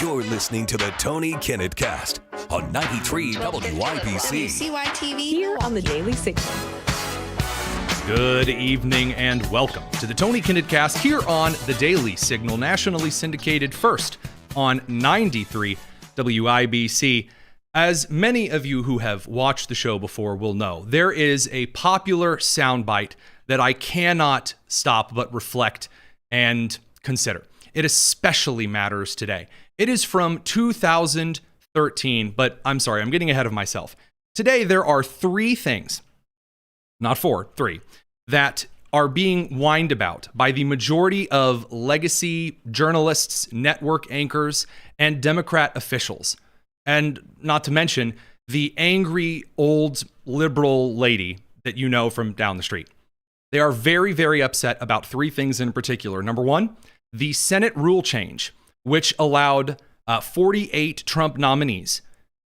You're listening to the Tony Kinnett Cast on 93 WYPC. CYTV. Here on the Daily Signal. Good evening and welcome to the Tony Kinnett Cast here on the Daily Signal, nationally syndicated first on 93 WIBC. As many of you who have watched the show before will know, there is a popular soundbite that I cannot stop but reflect and consider. It especially matters today. It is from 2013, but I'm sorry, I'm getting ahead of myself. Today, there are three things, not four, three, that are being whined about by the majority of legacy journalists, network anchors, and Democrat officials. And not to mention the angry old liberal lady that you know from down the street. They are very, very upset about three things in particular. Number one, the Senate rule change, which allowed 48 Trump nominees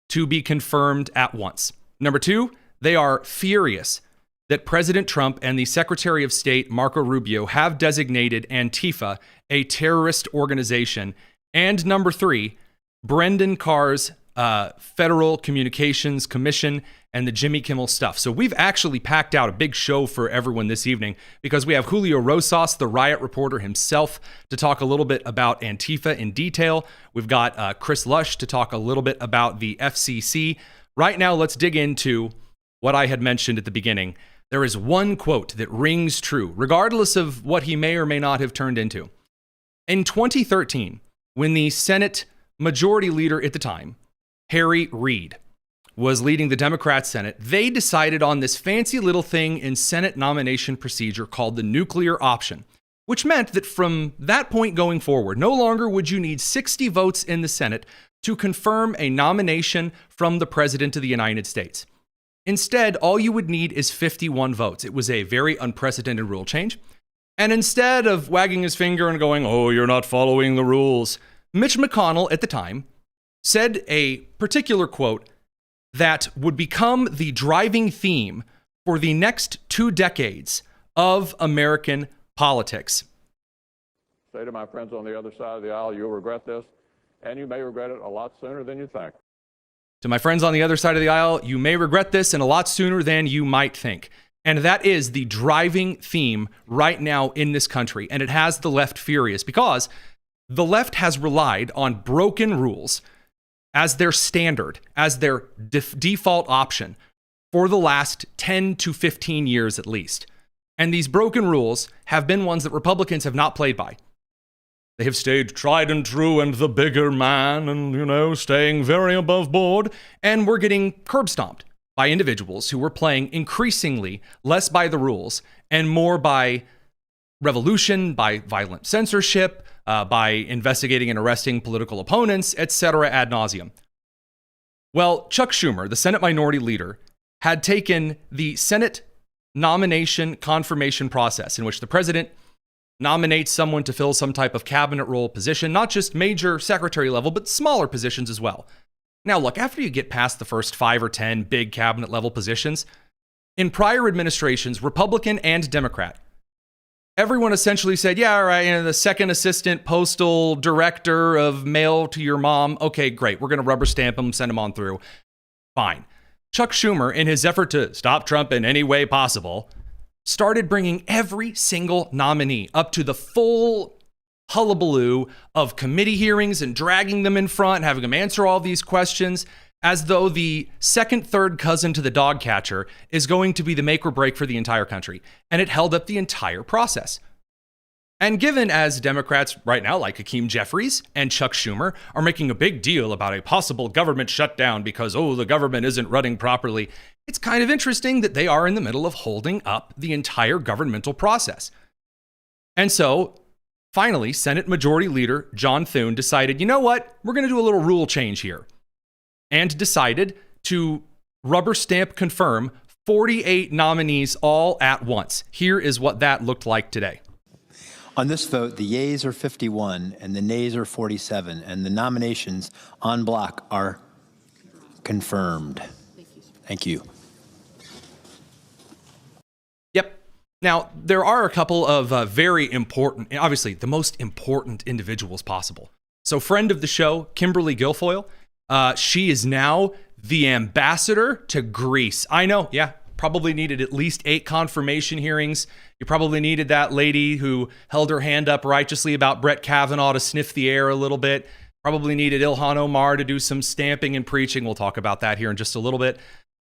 to be confirmed at once. Number two, they are furious that President Trump and the Secretary of State, Marco Rubio, have designated Antifa a terrorist organization. And number three, Brendan Carr's Federal Communications Commission and the Jimmy Kimmel stuff. So we've actually packed out a big show for everyone this evening because we have Julio Rosas, the riot reporter himself, to talk a little bit about Antifa in detail. We've got Chris Lush to talk a little bit about the FCC. Right now, let's dig into what I had mentioned at the beginning. There is one quote that rings true, regardless of what he may or may not have turned into. In 2013, when the Senate Majority Leader at the time, Harry Reid, was leading the Democrat Senate, they decided on this fancy little thing in Senate nomination procedure called the nuclear option, which meant that from that point going forward, no longer would you need 60 votes in the Senate to confirm a nomination from the President of the United States. Instead, all you would need is 51 votes. It was a very unprecedented rule change. And instead of wagging his finger and going, "Oh, you're not following the rules," Mitch McConnell at the time said a particular quote that would become the driving theme for the next 2 decades of American politics. Say to my friends on the other side of the aisle, you'll regret this, and you may regret it a lot sooner than you think. To my friends on the other side of the aisle, you may regret this and a lot sooner than you might think. And that is the driving theme right now in this country. And it has the left furious because the left has relied on broken rules as their standard, as their default option for the last 10 to 15 years at least. And these broken rules have been ones that Republicans have not played by. They have stayed tried and true and the bigger man and, staying very above board. And we're getting curb stomped by individuals who were playing increasingly less by the rules and more by revolution, by violent censorship, by investigating and arresting political opponents, etc. ad nauseum. Well, Chuck Schumer, the Senate Minority Leader, had taken the Senate nomination confirmation process in which the president nominates someone to fill some type of cabinet role position, not just major secretary level, but smaller positions as well. Now, look, after you get past the first 5 or 10 big cabinet level positions, in prior administrations, Republican and Democrat, everyone essentially said, yeah, all right, the second assistant postal director of mail to your mom. Okay, great. We're going to rubber stamp him, send him on through. Fine. Chuck Schumer, in his effort to stop Trump in any way possible, started bringing every single nominee up to the full hullabaloo of committee hearings and dragging them in front, having them answer all these questions, as though the second, third cousin to the dog catcher is going to be the make or break for the entire country. And it held up the entire process. And given as Democrats right now, like Hakeem Jeffries and Chuck Schumer, are making a big deal about a possible government shutdown because, the government isn't running properly, it's kind of interesting that they are in the middle of holding up the entire governmental process. And so, finally, Senate Majority Leader John Thune decided, you know what? We're going to do a little rule change here. And decided to rubber stamp confirm 48 nominees all at once. Here is what that looked like today. On this vote, the yeas are 51 and the nays are 47, and the nominations en bloc are confirmed. Thank you. Yep. Now, there are a couple of very important, obviously the most important individuals possible So friend of the show, Kimberly Guilfoyle, she is now the ambassador to Greece. I know, yeah, probably needed at least 8 confirmation hearings. You probably needed that lady who held her hand up righteously about Brett Kavanaugh to sniff the air a little bit. Probably needed Ilhan Omar to do some stamping and preaching. We'll talk about that here in just a little bit.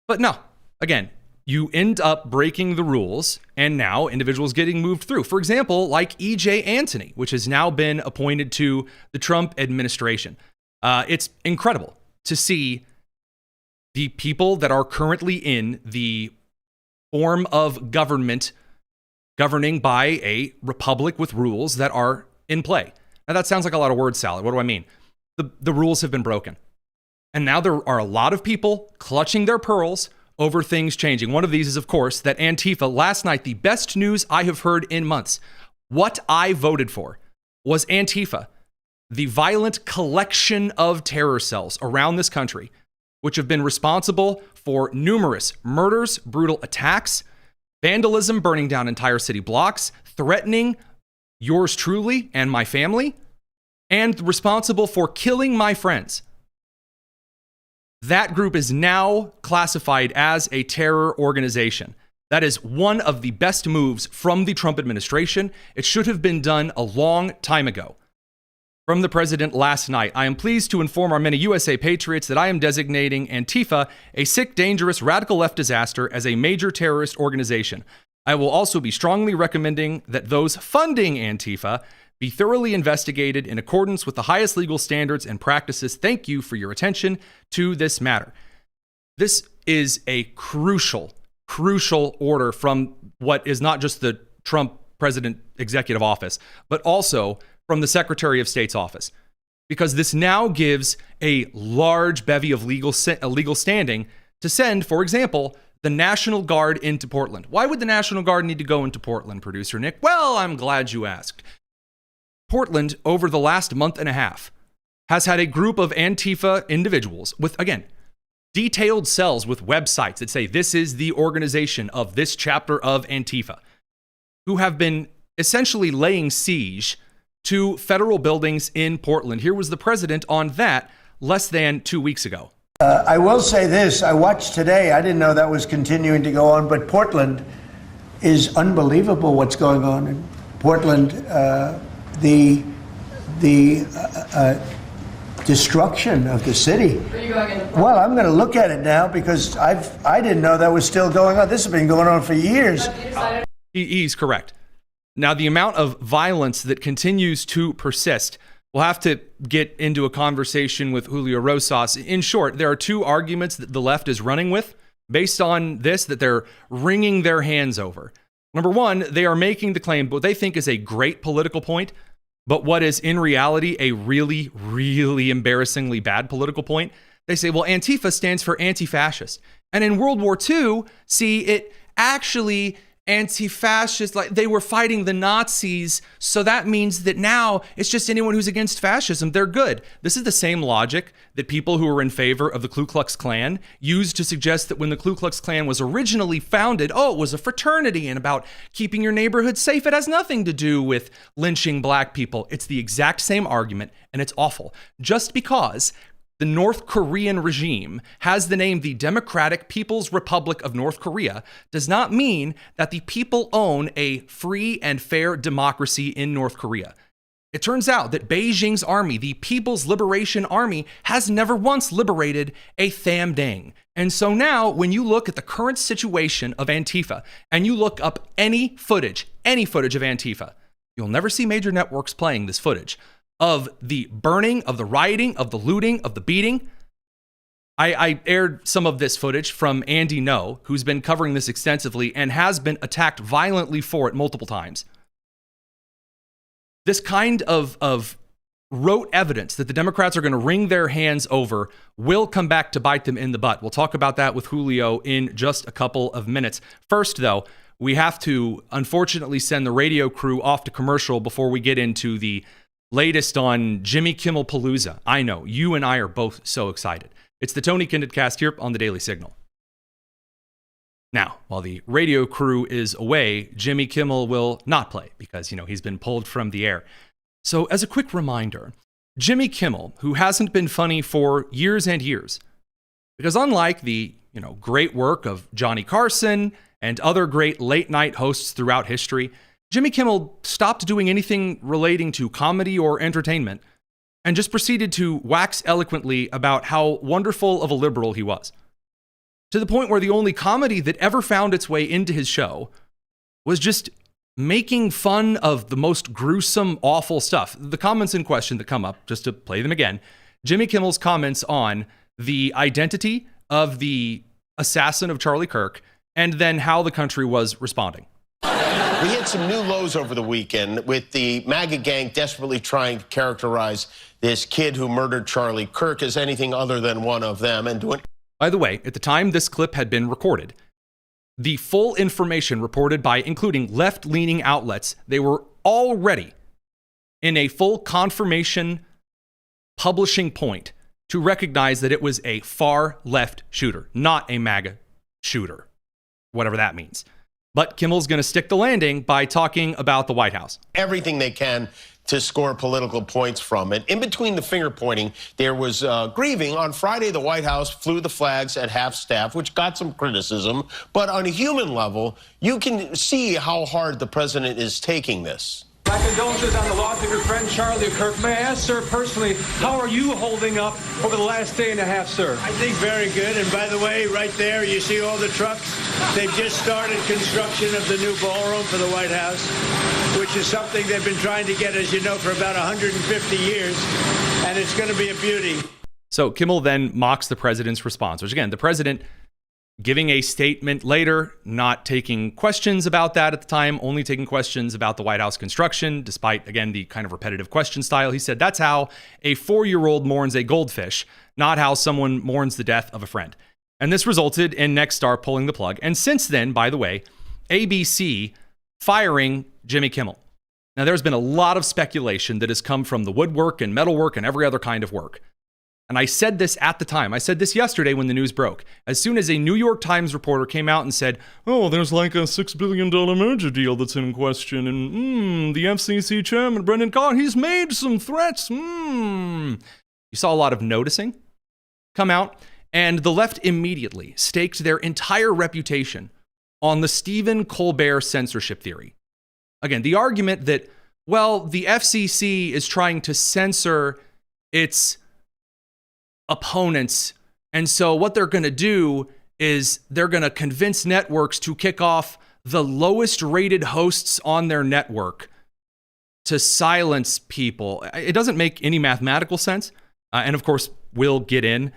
But no, again, you end up breaking the rules, and now individuals getting moved through. For example, like E.J. Antony, which has now been appointed to the Trump administration. It's incredible to see the people that are currently in the form of government governing by a republic with rules that are in play. Now, that sounds like a lot of word salad. What do I mean? The rules have been broken. And now there are a lot of people clutching their pearls over things changing. One of these is, of course, that Antifa, last night, the best news I have heard in months. What I voted for was Antifa, the violent collection of terror cells around this country, which have been responsible for numerous murders, brutal attacks, vandalism, burning down entire city blocks, threatening yours truly and my family, and responsible for killing my friends. That group is now classified as a terror organization. That is one of the best moves from the Trump administration. It should have been done a long time ago. From the president last night, I am pleased to inform our many USA patriots that I am designating Antifa a sick, dangerous, radical left disaster as a major terrorist organization. I will also be strongly recommending that those funding Antifa be thoroughly investigated in accordance with the highest legal standards and practices. Thank you for your attention to this matter. This is a crucial order from what is not just the Trump president executive office, but also from the Secretary of State's office, because this now gives a large bevy of legal standing to send, for example, the National Guard into Portland. Why would the National Guard need to go into Portland, producer Nick? Well, I'm glad you asked. Portland, over the last month and a half, has had a group of Antifa individuals with, again, detailed cells with websites that say this is the organization of this chapter of Antifa, who have been essentially laying siege to federal buildings in Portland. Here was the president on that less than 2 weeks ago. I will say this. I watched today. I didn't know that was continuing to go on, but Portland is unbelievable what's going on in Portland. The destruction of the city. Are you going into Well, I'm going to look at it now because I didn't know that was still going on. This has been going on for years. He's correct. Now, the amount of violence that continues to persist, we'll have to get into a conversation with Julio Rosas. In short, there are 2 arguments that the left is running with based on this that they're wringing their hands over. Number one, they are making the claim, what they think is a great political point, but what is in reality a really, really embarrassingly bad political point. They say, well, Antifa stands for anti-fascist. And in World War II, see, it actually anti-fascist, like they were fighting the Nazis. So that means that now it's just anyone who's against fascism, they're good. This is the same logic that people who were in favor of the Ku Klux Klan used to suggest that when the Ku Klux Klan was originally founded, it was a fraternity and about keeping your neighborhood safe. It has nothing to do with lynching black people. It's the exact same argument, and it's awful. Just because the North Korean regime has the name the Democratic People's Republic of North Korea does not mean that the people own a free and fair democracy in North Korea. It turns out that Beijing's army, the People's Liberation Army, has never once liberated a tham dang. And so now when you look at the current situation of Antifa and you look up any footage of Antifa, you'll never see major networks playing this footage of the burning, of the rioting, of the looting, of the beating. I aired some of this footage from Andy No, who's been covering this extensively and has been attacked violently for it multiple times. This kind of rote evidence that the Democrats are going to wring their hands over will come back to bite them in the butt. We'll talk about that with Julio in just a couple of minutes. First, though, we have to unfortunately send the radio crew off to commercial before we get into the latest on Jimmy Kimmel Palooza. I know, you and I are both so excited. It's the Tony Kinnett cast here on the Daily Signal. Now, while the radio crew is away, Jimmy Kimmel will not play because, he's been pulled from the air. So as a quick reminder, Jimmy Kimmel, who hasn't been funny for years and years, because unlike the, great work of Johnny Carson and other great late night hosts throughout history, Jimmy Kimmel stopped doing anything relating to comedy or entertainment and just proceeded to wax eloquently about how wonderful of a liberal he was. To the point where the only comedy that ever found its way into his show was just making fun of the most gruesome, awful stuff. The comments in question that come up, just to play them again, Jimmy Kimmel's comments on the identity of the assassin of Charlie Kirk, and then how the country was responding. We hit some new lows over the weekend with the MAGA gang desperately trying to characterize this kid who murdered Charlie Kirk as anything other than one of them and doing. By the way, at the time this clip had been recorded, the full information reported by including left-leaning outlets, they were already in a full confirmation publishing point to recognize that it was a far left shooter, not a MAGA shooter, whatever that means. But Kimmel's going to stick the landing by talking about the White House. Everything they can to score political points from it. In between the finger pointing, there was grieving. On Friday, the White House flew the flags at half staff, which got some criticism. But on a human level, you can see how hard the president is taking this. My condolences on the loss of your friend Charlie Kirk. May I ask, sir, personally, how are you holding up over the last day and a half, sir? I think very good. And by the way, right there, you see all the trucks? They've just started construction of the new ballroom for the White House, which is something they've been trying to get, as you know, for about 150 years. And it's going to be a beauty. So Kimmel then mocks the president's response, which again, the president giving a statement later, not taking questions about that at the time, only taking questions about the White House construction, despite, again, the kind of repetitive question style. He said, that's how a 4-year-old mourns a goldfish, not how someone mourns the death of a friend. And this resulted in Nexstar pulling the plug. And since then, by the way, ABC firing Jimmy Kimmel. Now, there's been a lot of speculation that has come from the woodwork and metalwork and every other kind of work. And I said this at the time. I said this yesterday when the news broke. As soon as a New York Times reporter came out and said, oh, there's like a $6 billion merger deal that's in question. And the FCC chairman, Brendan Carr, he's made some threats. You saw a lot of noticing come out. And the left immediately staked their entire reputation on the Stephen Colbert censorship theory. Again, the argument that, well, the FCC is trying to censor its opponents. And so what they're going to do is they're going to convince networks to kick off the lowest rated hosts on their network to silence people. It doesn't make any mathematical sense. And of course, we'll get in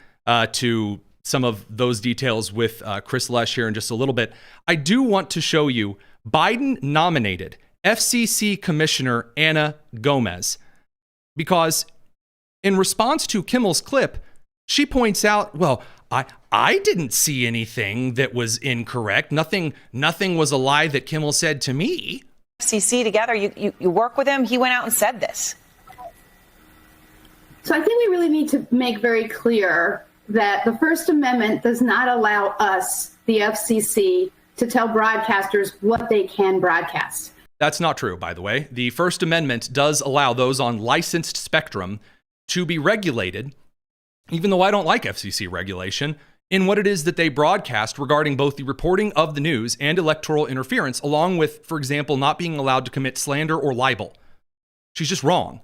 to some of those details with Chris Lesh here in just a little bit. I do want to show you Biden nominated FCC Commissioner Anna Gomez because in response to Kimmel's clip, she points out, well, I didn't see anything that was incorrect. Nothing was a lie that Kimmel said to me. FCC together, you work with him. He went out and said this. So I think we really need to make very clear that the First Amendment does not allow us, the FCC, to tell broadcasters what they can broadcast. That's not true, by the way. The First Amendment does allow those on licensed spectrum to be regulated, even though I don't like FCC regulation, in what it is that they broadcast regarding both the reporting of the news and electoral interference, along with, for example, not being allowed to commit slander or libel. She's just wrong.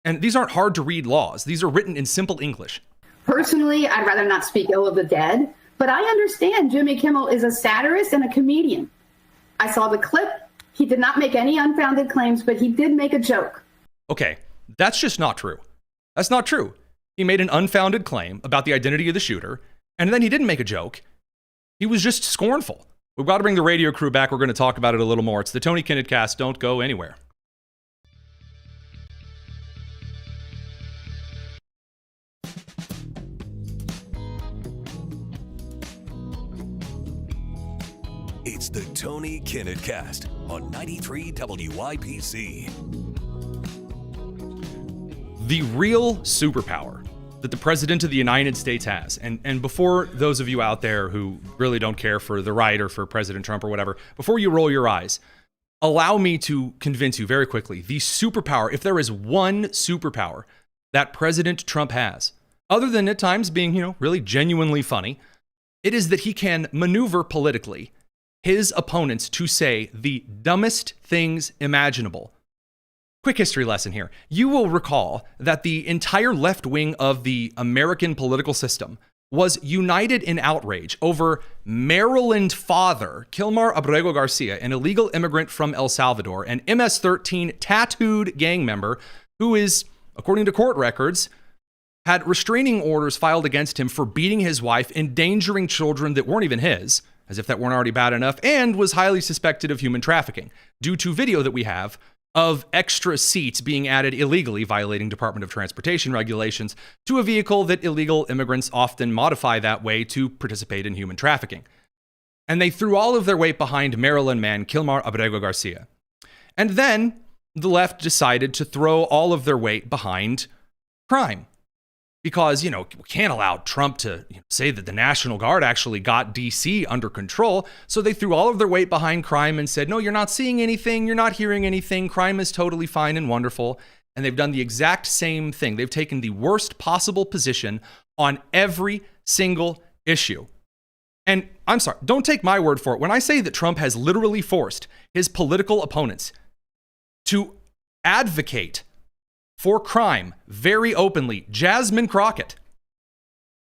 And these aren't hard to read laws. These are written in simple English. Personally, I'd rather not speak ill of the dead, but I understand Jimmy Kimmel is a satirist and a comedian. I saw the clip. He did not make any unfounded claims, but he did make a joke. Okay, that's just not true. That's not true. He made an unfounded claim about the identity of the shooter, and then he didn't make a joke. He was just scornful. We've got to bring the radio crew back. We're going to talk about it a little more. It's the Tony Kinnett Cast. Don't go anywhere. It's the Tony Kinnett Cast on 93 WIPC. The real superpower that the President of the United States has, and before those of you out there who really don't care for the right or for President Trump or whatever, before you roll your eyes, allow me to convince you very quickly, the superpower, if there is one superpower that President Trump has, other than at times being, really genuinely funny, it is that he can maneuver politically his opponents to say the dumbest things imaginable. Quick history lesson here. You will recall that the entire left wing of the American political system was united in outrage over Maryland father Kilmar Abrego Garcia, an illegal immigrant from El Salvador, an MS-13 tattooed gang member who is, according to court records, had restraining orders filed against him for beating his wife, endangering children that weren't even his, as if that weren't already bad enough, and was highly suspected of human trafficking due to video that we have of extra seats being added illegally, violating Department of Transportation regulations, to a vehicle that illegal immigrants often modify that way to participate in human trafficking. And they threw all of their weight behind Maryland man Kilmar Abrego Garcia. And then the left decided to throw all of their weight behind crime. Because, we can't allow Trump to say that the National Guard actually got D.C. under control. So they threw all of their weight behind crime and said, no, you're not seeing anything. You're not hearing anything. Crime is totally fine and wonderful. And they've done the exact same thing. They've taken the worst possible position on every single issue. And I'm sorry, don't take my word for it. When I say that Trump has literally forced his political opponents to advocate for crime very openly, Jasmine Crockett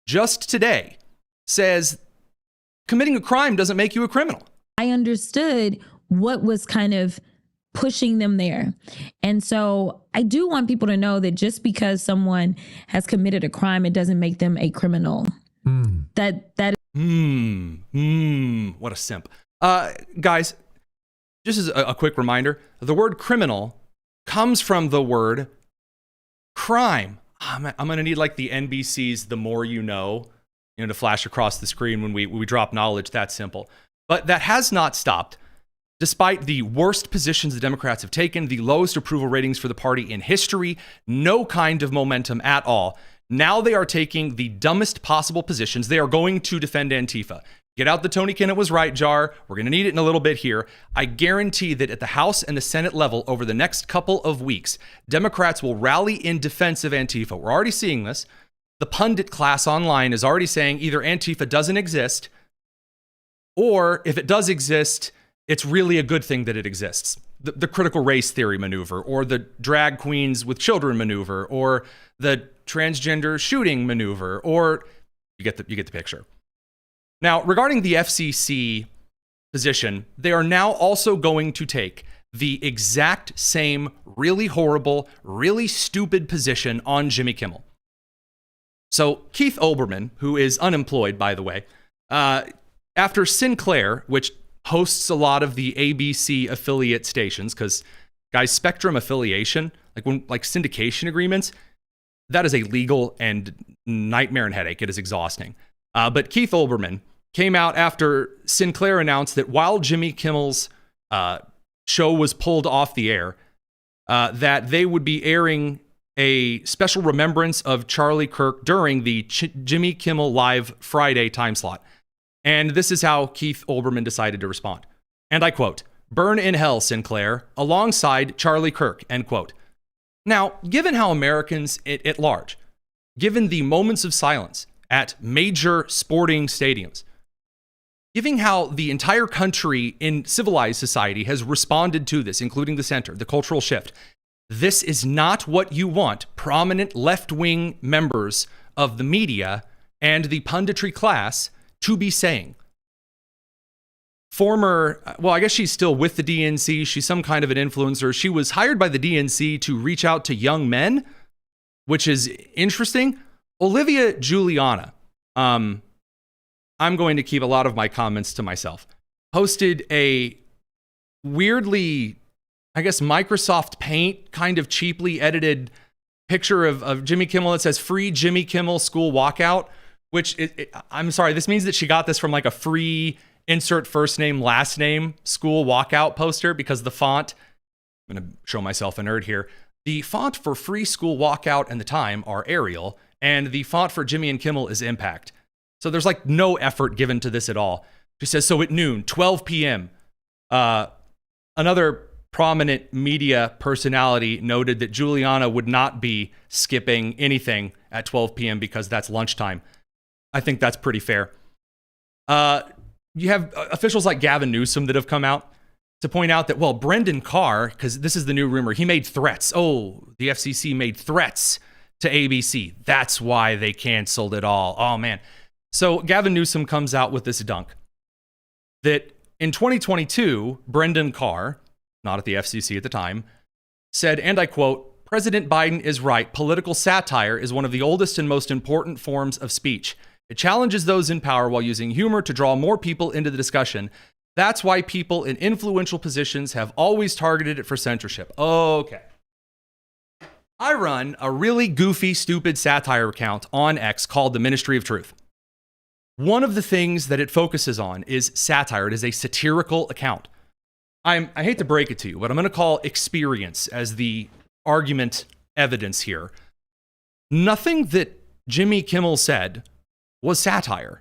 just today says committing a crime doesn't make you a criminal. I understood what was kind of pushing them there. And so I do want people to know that just because someone has committed a crime, it doesn't make them a criminal. What a simp. Guys, just as a quick reminder, the word criminal comes from the word crime. I'm going to need like the NBC's The More You Know, to flash across the screen when we drop knowledge that simple. But that has not stopped. Despite the worst positions the Democrats have taken, the lowest approval ratings for the party in history, no kind of momentum at all. Now they are taking the dumbest possible positions. They are going to defend Antifa. Get out the Tony Kinnett was right jar. We're going to need it in a little bit here. I guarantee that at the House and the Senate level over the next couple of weeks, Democrats will rally in defense of Antifa. We're already seeing this. The pundit class online is already saying either Antifa doesn't exist, or if it does exist, it's really a good thing that it exists. The critical race theory maneuver, or the drag queens with children maneuver, or the transgender shooting maneuver, or you get the picture. Now, regarding the FCC position, they are now also going to take the exact same really horrible, really stupid position on Jimmy Kimmel. So Keith Olbermann, who is unemployed, by the way, after Sinclair, which hosts a lot of the ABC affiliate stations, because, guys, Spectrum affiliation, like syndication agreements, that is a legal and nightmare and headache. It is exhausting. But Keith Olbermann came out after Sinclair announced that while Jimmy Kimmel's show was pulled off the air, that they would be airing a special remembrance of Charlie Kirk during the Jimmy Kimmel Live Friday time slot. And this is how Keith Olbermann decided to respond. And I quote, "Burn in hell, Sinclair, alongside Charlie Kirk," end quote. Now, given how Americans at large, given the moments of silence at major sporting stadiums, given how the entire country in civilized society has responded to this, including the center, the cultural shift, this is not what you want prominent left-wing members of the media and the punditry class to be saying. I guess she's still with the DNC. She's some kind of an influencer. She was hired by the DNC to reach out to young men, which is interesting. Olivia Giuliana, I'm going to keep a lot of my comments to myself, posted a weirdly, I guess, Microsoft Paint kind of cheaply edited picture of Jimmy Kimmel that says "Free Jimmy Kimmel School Walkout," which I'm sorry, this means that she got this from like a free insert first name, last name school walkout poster, because the font, I'm going to show myself a nerd here. The font for Free School Walkout and the Time are Arial, and the font for Jimmy and Kimmel is Impact. So there's like no effort given to this at all. She says, so at noon, 12 p.m., another prominent media personality noted that Juliana would not be skipping anything at 12 p.m. because that's lunchtime. I think that's pretty fair. You have officials like Gavin Newsom that have come out to point out that, well, Brendan Carr, because this is the new rumor, he made threats. Oh, the FCC made threats to ABC. That's why they canceled it all. Oh, man. So Gavin Newsom comes out with this dunk that in 2022, Brendan Carr, not at the FCC at the time, said, and I quote, "President Biden is right. Political satire is one of the oldest and most important forms of speech. It challenges those in power while using humor to draw more people into the discussion. That's why people in influential positions have always targeted it for censorship." Okay. I run a really goofy, stupid satire account on X called the Ministry of Truth. One of the things that it focuses on is satire. It is a satirical account. I hate to break it to you, but I'm going to call experience as the argument evidence here. Nothing that Jimmy Kimmel said was satire.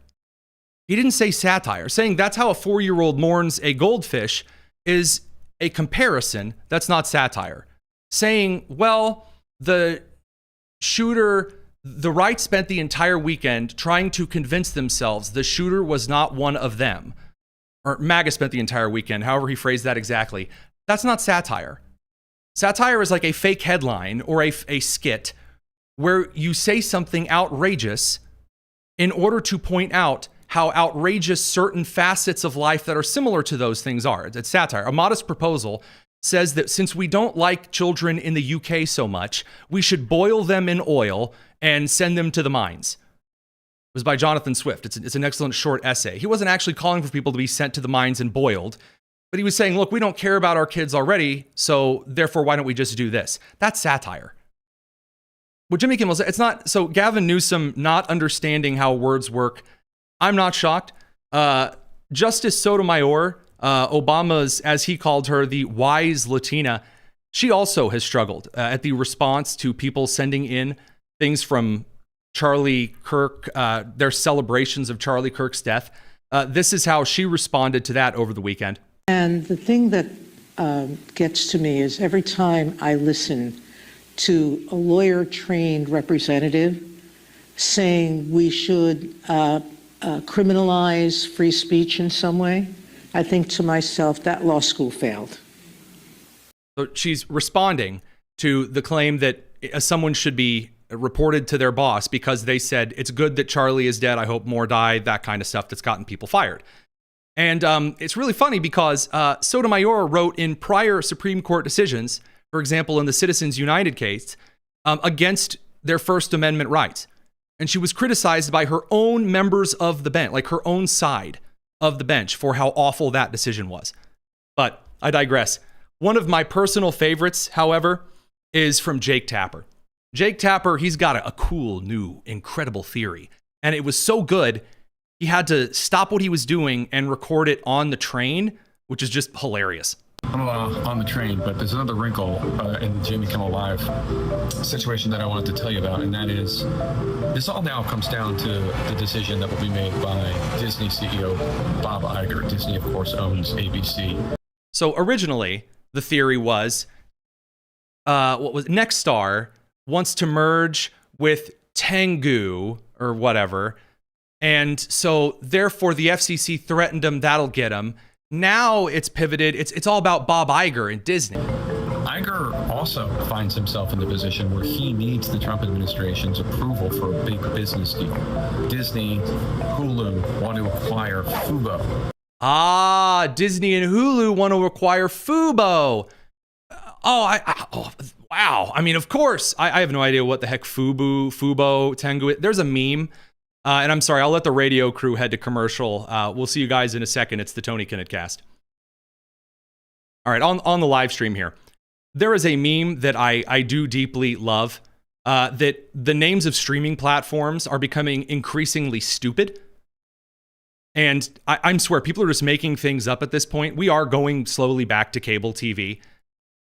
He didn't say satire. Saying that's how a 4-year-old mourns a goldfish is a comparison. That's not satire. Saying, well, the shooter, the right spent the entire weekend trying to convince themselves the shooter was not one of them. Or MAGA spent the entire weekend, however he phrased that exactly. That's not satire. Satire is like a fake headline or a skit where you say something outrageous in order to point out how outrageous certain facets of life that are similar to those things are. It's satire. A Modest Proposal says that since we don't like children in the UK so much, we should boil them in oil and send them to the mines. It was by Jonathan Swift. It's an excellent short essay. He wasn't actually calling for people to be sent to the mines and boiled, but he was saying, look, we don't care about our kids already, so therefore why don't we just do this? That's satire. What Jimmy Kimmel said, it's not, so Gavin Newsom not understanding how words work, I'm not shocked. Justice Sotomayor, Obama's, as he called her, the wise Latina, she also has struggled at the response to people sending in things from Charlie Kirk, their celebrations of Charlie Kirk's death. This is how she responded to that over the weekend. And the thing that gets to me is every time I listen to a lawyer-trained representative saying we should criminalize free speech in some way, I think to myself, that law school failed. So she's responding to the claim that someone should be reported to their boss because they said, it's good that Charlie is dead, I hope more die, that kind of stuff that's gotten people fired. And it's really funny because Sotomayor wrote in prior Supreme Court decisions, for example, in the Citizens United case, against their First Amendment rights. And she was criticized by her own members of the bench, like her own side of the bench, for how awful that decision was. But I digress. One of my personal favorites, however, is from Jake Tapper. Jake Tapper, he's got a cool, new, incredible theory. And it was so good, he had to stop what he was doing and record it on the train, which is just hilarious. I'm on the train, but there's another wrinkle in the Jimmy Kimmel Live situation that I wanted to tell you about, and that is this all now comes down to the decision that will be made by Disney CEO Bob Iger. Disney, of course, owns ABC. So originally, the theory was, Nexstar wants to merge with Tengu or whatever, and so therefore the FCC threatened him, that'll get him. Now it's pivoted. It's all about Bob Iger and Disney. Iger also finds himself in the position where he needs the Trump administration's approval for a big business deal. Disney, Hulu want to acquire Fubo. Disney and Hulu want to acquire Fubo. Wow. I mean, of course, I have no idea what the heck Fubo, Tengu. There's a meme. And I'm sorry, I'll let the radio crew head to commercial. We'll see you guys in a second. It's the Tony Kinnett Cast. All right, on the live stream here, there is a meme that I do deeply love, that the names of streaming platforms are becoming increasingly stupid. And I swear, people are just making things up at this point. We are going slowly back to cable TV.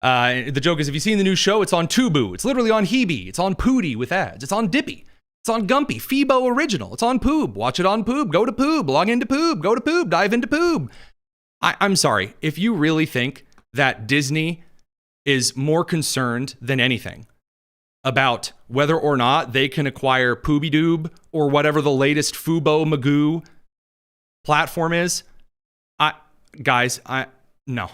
The joke is, if you've seen the new show, it's on Tubu. It's literally on Hebe. It's on Pootie with ads. It's on Dippy. It's on Gumpy, Phoebo Original. It's on Poob. Watch it on Poob. Go to Poob. Log into Poob. Go to Poob. Dive into Poob. I'm sorry. If you really think that Disney is more concerned than anything about whether or not they can acquire Poobidoob or whatever the latest Fubo Magoo platform is. No.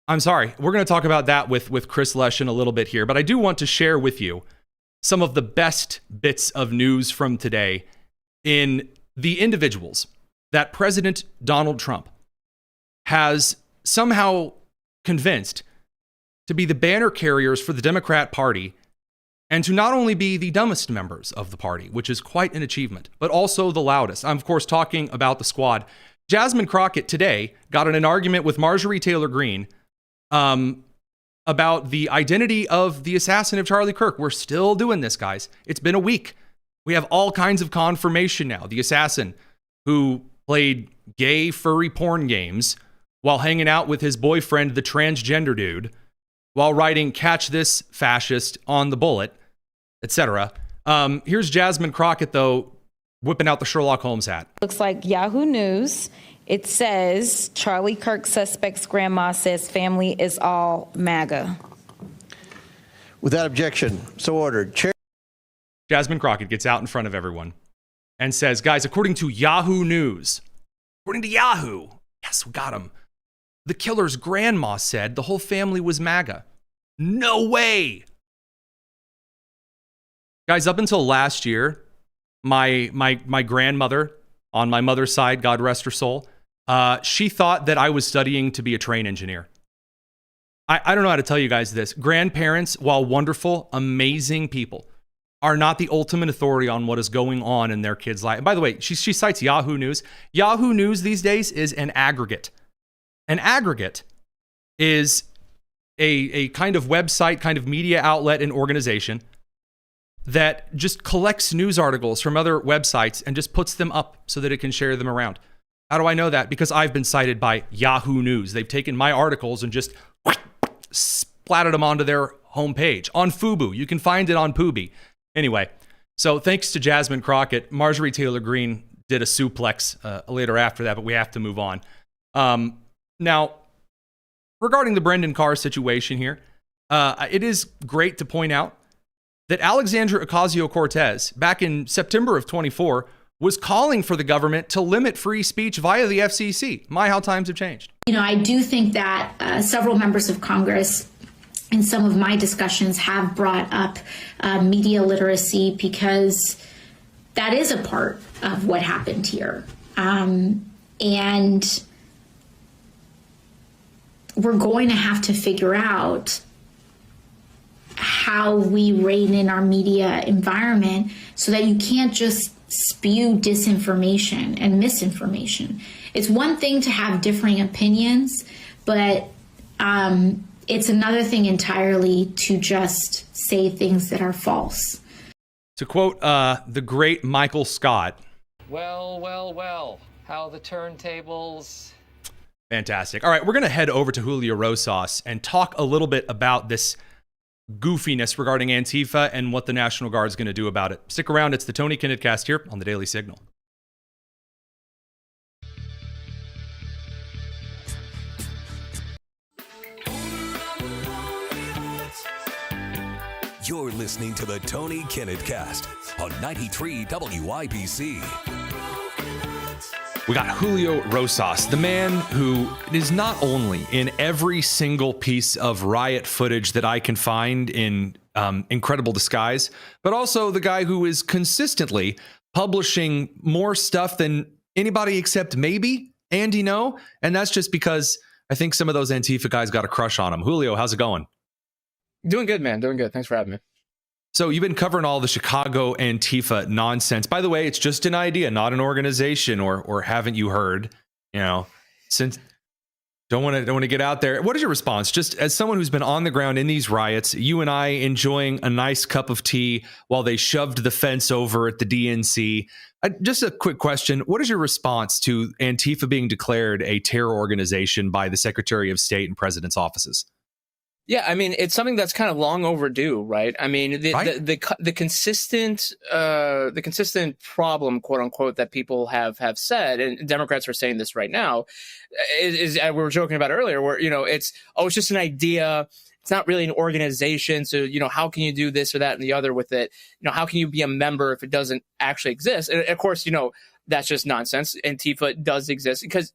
I'm sorry. We're going to talk about that with Chris Lesh in a little bit here, but I do want to share with you some of the best bits of news from today in the individuals that President Donald Trump has somehow convinced to be the banner carriers for the Democrat Party and to not only be the dumbest members of the party, which is quite an achievement, but also the loudest. I'm, of course, talking about the squad. Jasmine Crockett today got in an argument with Marjorie Taylor Greene about the identity of the assassin of Charlie Kirk. We're still doing this, guys. It's been a week. We have all kinds of confirmation now. The assassin who played gay furry porn games while hanging out with his boyfriend, the transgender dude, while writing "Catch This Fascist" on the bullet, etc. Here's Jasmine Crockett, though, whipping out the Sherlock Holmes hat. Looks like Yahoo News. It says Charlie Kirk suspect's grandma says family is all MAGA. Without objection, so ordered. Chair. Jasmine Crockett gets out in front of everyone and says, guys, according to Yahoo News, according to Yahoo, yes, we got him. The killer's grandma said the whole family was MAGA. No way. Guys, up until last year, my grandmother on my mother's side, God rest her soul, she thought that I was studying to be a train engineer. I don't know how to tell you guys this. Grandparents, while wonderful, amazing people, are not the ultimate authority on what is going on in their kids' life. And by the way, she cites Yahoo News. Yahoo News these days is an aggregate. An aggregate is a kind of website, kind of media outlet and organization that just collects news articles from other websites and just puts them up so that it can share them around. How do I know that? Because I've been cited by Yahoo News. They've taken my articles and just splattered them onto their homepage. On Fubu. You can find it on Pooby. Anyway, so thanks to Jasmine Crockett, Marjorie Taylor Greene did a suplex later after that, but we have to move on. Now, regarding the Brendan Carr situation here, it is great to point out that Alexandria Ocasio-Cortez, back in September of 24, was calling for the government to limit free speech via the FCC. My, how times have changed. I do think that several members of Congress in some of my discussions have brought up media literacy because that is a part of what happened here. And we're going to have to figure out how we rein in our media environment so that you can't just spew disinformation and misinformation. It's one thing to have differing opinions, but it's another thing entirely to just say things that are false. To quote the great Michael Scott. Well, how the turntables. Fantastic. All right, we're going to head over to Julio Rosas and talk a little bit about this goofiness regarding Antifa and what the National Guard is going to do about it. Stick around. It's the Tony Kinnett Cast here on the Daily Signal. You're listening to the Tony Kinnett Cast on 93 WIBC. We got Julio Rosas, the man who is not only in every single piece of riot footage that I can find in incredible disguise, but also the guy who is consistently publishing more stuff than anybody except maybe Andy No. And that's just because I think some of those Antifa guys got a crush on him. Julio, how's it going? Doing good, man. Doing good. Thanks for having me. So you've been covering all the Chicago Antifa nonsense. By the way, it's just an idea, not an organization, or haven't you heard? Since don't want to get out there. What is your response? Just as someone who's been on the ground in these riots, you and I enjoying a nice cup of tea while they shoved the fence over at the DNC. Just a quick question. What is your response to Antifa being declared a terror organization by the Secretary of State and President's offices? Yeah, I mean, it's something that's kind of long overdue, right? I mean, the consistent problem, quote unquote, that people have said, and Democrats are saying this right now, is we were joking about earlier, where it's just an idea. It's not really an organization. So how can you do this or that and the other with it? How can you be a member if it doesn't actually exist? And of course, that's just nonsense. Antifa does exist because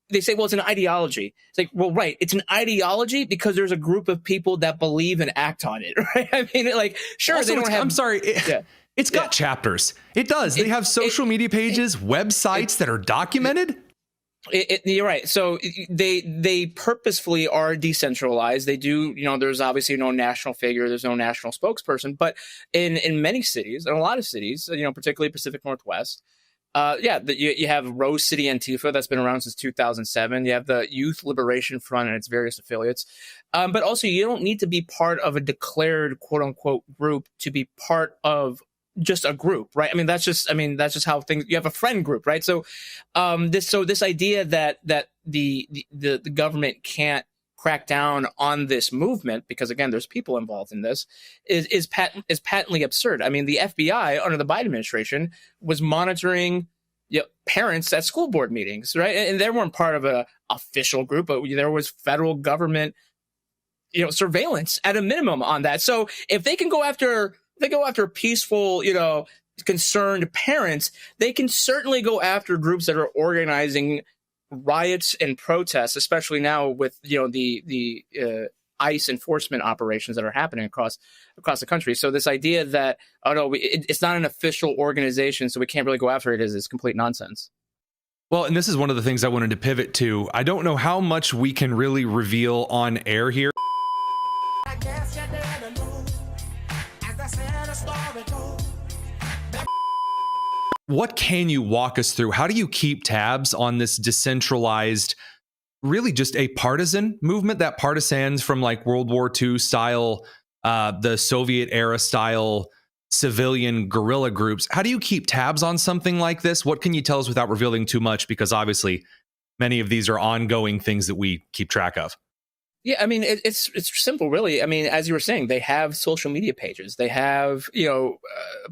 they say, well, it's an ideology. It's like, well, right. It's an ideology because there's a group of people that believe and act on it, right? I mean, like, sure, also, they don't have... I'm sorry. It's got chapters. It does. They have social media pages, websites that are documented. You're right. So they purposefully are decentralized. They do, there's obviously no national figure. There's no national spokesperson. But in many cities, in a lot of cities, particularly Pacific Northwest, you have Rose City Antifa that's been around since 2007. You have the Youth Liberation Front and its various affiliates. But also, you don't need to be part of a declared quote unquote group to be part of just a group, right? I mean, that's just how things. You have a friend group, right? So, this idea that the government can't crack down on this movement because again, there's people involved in this is patently absurd. I mean, the FBI under the Biden administration was monitoring parents at school board meetings, right? And they weren't part of an official group, but there was federal government, surveillance at a minimum on that. So if they can go after peaceful, concerned parents, they can certainly go after groups that are organizing riots and protests, especially now with the ICE enforcement operations that are happening across the country. So this idea that it's not an official organization, so we can't really go after it is complete nonsense. Well, and this is one of the things I wanted to pivot to. I don't know how much we can really reveal on air here. What can you walk us through? How do you keep tabs on this decentralized, really just a partisan movement that partisans from like World War II style, the Soviet era style civilian guerrilla groups? How do you keep tabs on something like this? What can you tell us without revealing too much? Because obviously many of these are ongoing things that we keep track of. Yeah, I mean, it's simple, really. I mean, as you were saying, they have social media pages. They have,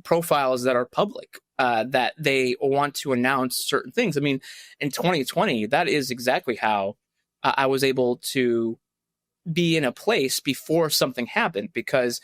profiles that are public, that they want to announce certain things. I mean, in 2020, that is exactly how I was able to be in a place before something happened. Because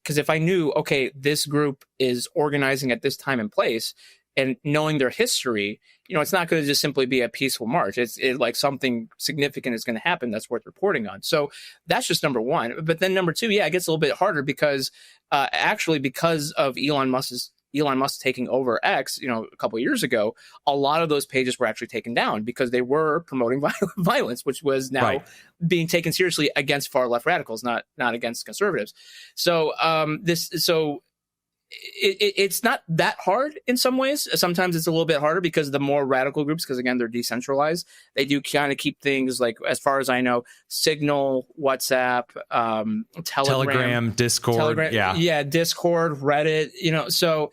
if I knew, okay, this group is organizing at this time and place, and knowing their history, it's not going to just simply be a peaceful march. It's like something significant is going to happen that's worth reporting on. So that's just number one. But then number two, it gets a little bit harder because because of Elon Musk taking over X, a couple of years ago, a lot of those pages were actually taken down because they were promoting violence, which was now being taken seriously against far left radicals, not against conservatives. So it's not that hard in some ways. Sometimes it's a little bit harder because the more radical groups, because again, they're decentralized, they do kind of keep things like, as far as I know, Signal, WhatsApp, Telegram, Discord. Discord, Reddit, so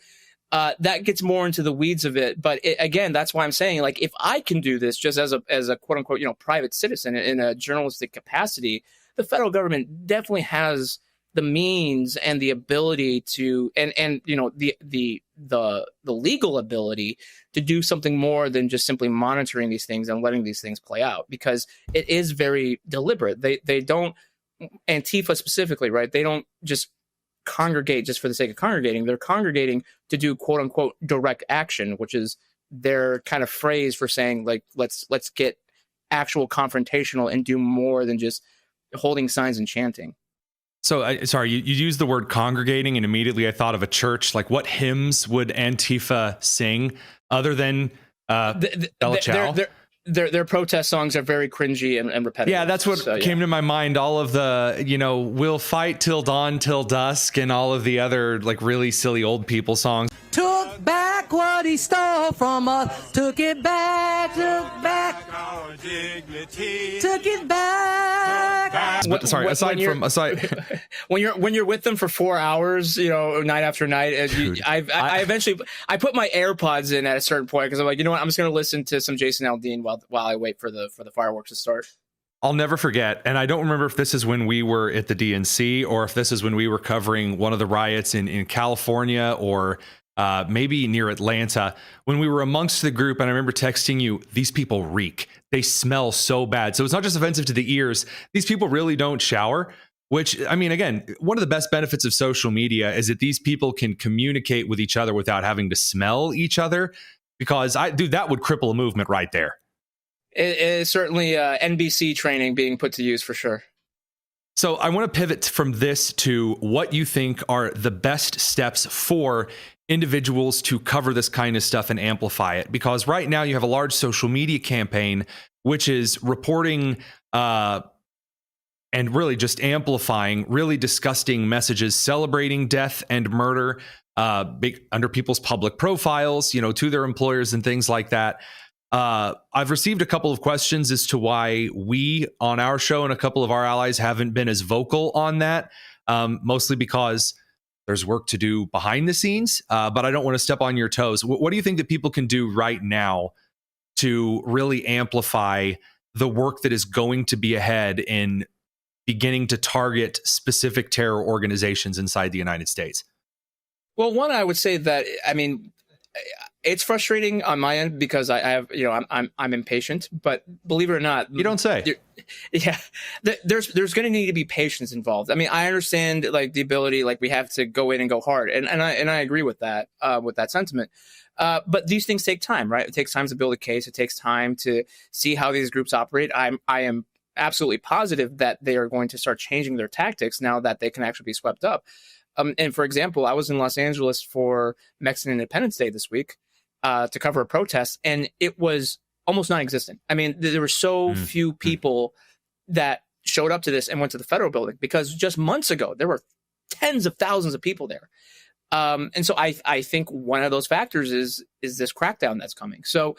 that gets more into the weeds of it. But again, that's why I'm saying, like, if I can do this just as a quote unquote, private citizen in a journalistic capacity, the federal government definitely has the means and the ability to, and the legal ability to do something more than just simply monitoring these things and letting these things play out, because it is very deliberate. They don't, Antifa specifically, right? They don't just congregate just for the sake of congregating. They're congregating to do quote unquote direct action, which is their kind of phrase for saying, like, let's get actual confrontational and do more than just holding signs and chanting. So, sorry, you used the word congregating, and immediately I thought of a church. Like, what hymns would Antifa sing other than Bella Ciao? Their protest songs are very cringy and repetitive. Yeah, that's what came to my mind. All of the, we'll fight till dawn, till dusk, and all of the other, like, really silly old people songs. Took back what he stole from us. Took it back. Took back our dignity. Took it back. But sorry, aside when you're with them for 4 hours, night after night, I eventually put my AirPods in at a certain point because I'm like, I'm just going to listen to some Jason Aldean while I wait for the fireworks to start. I'll never forget, and I don't remember if this is when we were at the DNC or if this is when we were covering one of the riots in California or maybe near Atlanta, when we were amongst the group, and I remember texting you, these people reek. They smell so bad. So it's not just offensive to the ears. These people really don't shower, which, I mean, again, one of the best benefits of social media is that these people can communicate with each other without having to smell each other, because that would cripple a movement right there. It is certainly NBC training being put to use for sure. So I want to pivot from this to what you think are the best steps for individuals to cover this kind of stuff and amplify it. Because right now you have a large social media campaign, which is reporting and really just amplifying really disgusting messages, celebrating death and murder under people's public profiles, to their employers and things like that. I've received a couple of questions as to why we on our show and a couple of our allies haven't been as vocal on that, mostly because there's work to do behind the scenes, but I don't want to step on your toes. What do you think that people can do right now to really amplify the work that is going to be ahead in beginning to target specific terror organizations inside the United States? Well, one, I would say that, I mean, it's frustrating on my end because I have, I'm impatient, but believe it or not, you don't say. Yeah, there's going to need to be patience involved. I mean, I understand like the ability, like we have to go in and go hard, and I agree with that sentiment. But these things take time, right? It takes time to build a case. It takes time to see how these groups operate. I am absolutely positive that they are going to start changing their tactics now that they can actually be swept up. And for example, I was in Los Angeles for Mexican Independence Day this week to cover a protest, and it was almost non-existent. I mean, there were so few people that showed up to this and went to the federal building because just months ago, there were tens of thousands of people there. And so I think one of those factors is this crackdown that's coming. So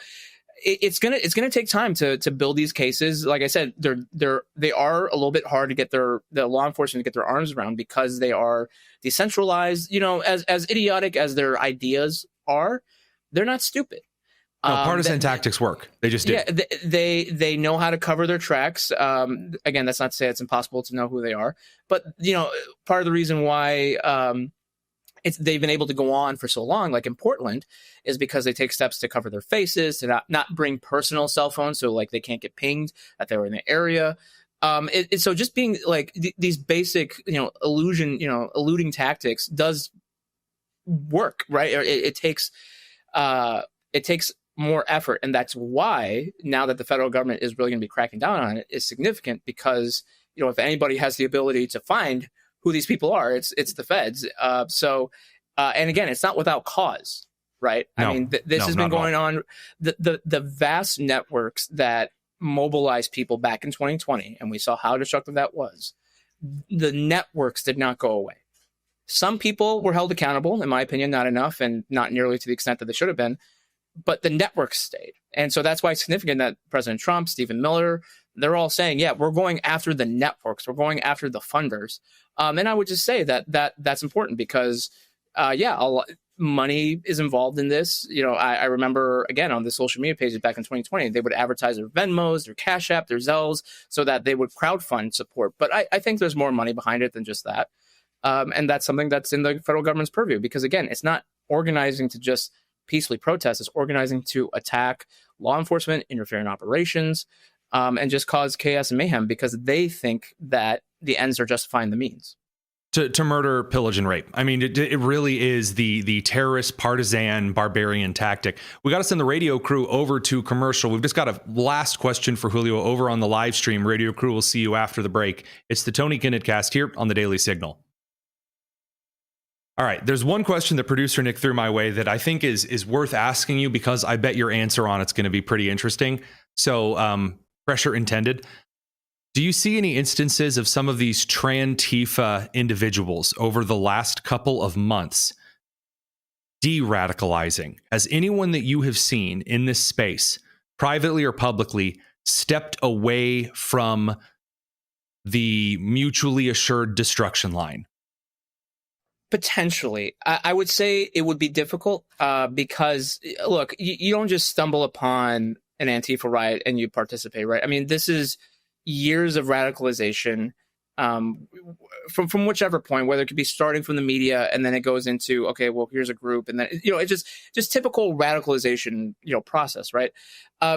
it's gonna take time to build these cases. Like I said, they are a little bit hard to get the law enforcement to get their arms around because they are decentralized. As idiotic as their ideas are, they're not stupid. No, partisan tactics work. They just do. Yeah, they know how to cover their tracks. Again, that's not to say it's impossible to know who they are, but part of the reason why they've been able to go on for so long, like in Portland, is because they take steps to cover their faces, to not bring personal cell phones, so like they can't get pinged that they were in the area. So just being like these basic, eluding tactics does work, right? It takes more effort, and that's why now that the federal government is really going to be cracking down on it is significant, because if anybody has the ability to find who these people are, it's the feds. And again, it's not without cause, right? No, I mean, this has been going on. The vast networks that mobilized people back in 2020, and we saw how destructive that was. The networks did not go away. Some people were held accountable, in my opinion, not enough, and not nearly to the extent that they should have been. But the networks stayed. And so that's why it's significant that President Trump, Stephen Miller, they're all saying, yeah, we're going after the networks. We're going after the funders. And I would just say that's important because, money is involved in this. I remember, again, on the social media pages back in 2020, they would advertise their Venmos, their Cash App, their Zells, so that they would crowdfund support. But I think there's more money behind it than just that. And that's something that's in the federal government's purview because, again, it's not organizing to just peacefully protest. It's organizing to attack law enforcement, interfere in operations, and just cause chaos and mayhem because they think that the ends are justifying the means. To murder, pillage, and rape. I mean, it really is the terrorist, partisan, barbarian tactic. We got to send the radio crew over to commercial. We've just got a last question for Julio over on the live stream. Radio crew will see you after the break. It's the Tony Kinnett Cast here on the Daily Signal. All right, there's one question that producer Nick threw my way that I think is worth asking you because I bet your answer on it's going to be pretty interesting. So pressure intended. Do you see any instances of some of these Antifa individuals over the last couple of months de-radicalizing? Has anyone that you have seen in this space, privately or publicly, stepped away from the mutually assured destruction line? Potentially. I would say it would be difficult because, look, you don't just stumble upon an Antifa riot and you participate, right? I mean, this is years of radicalization from whichever point, whether it could be starting from the media and then it goes into, okay, well, here's a group, and then it's just typical radicalization process, right?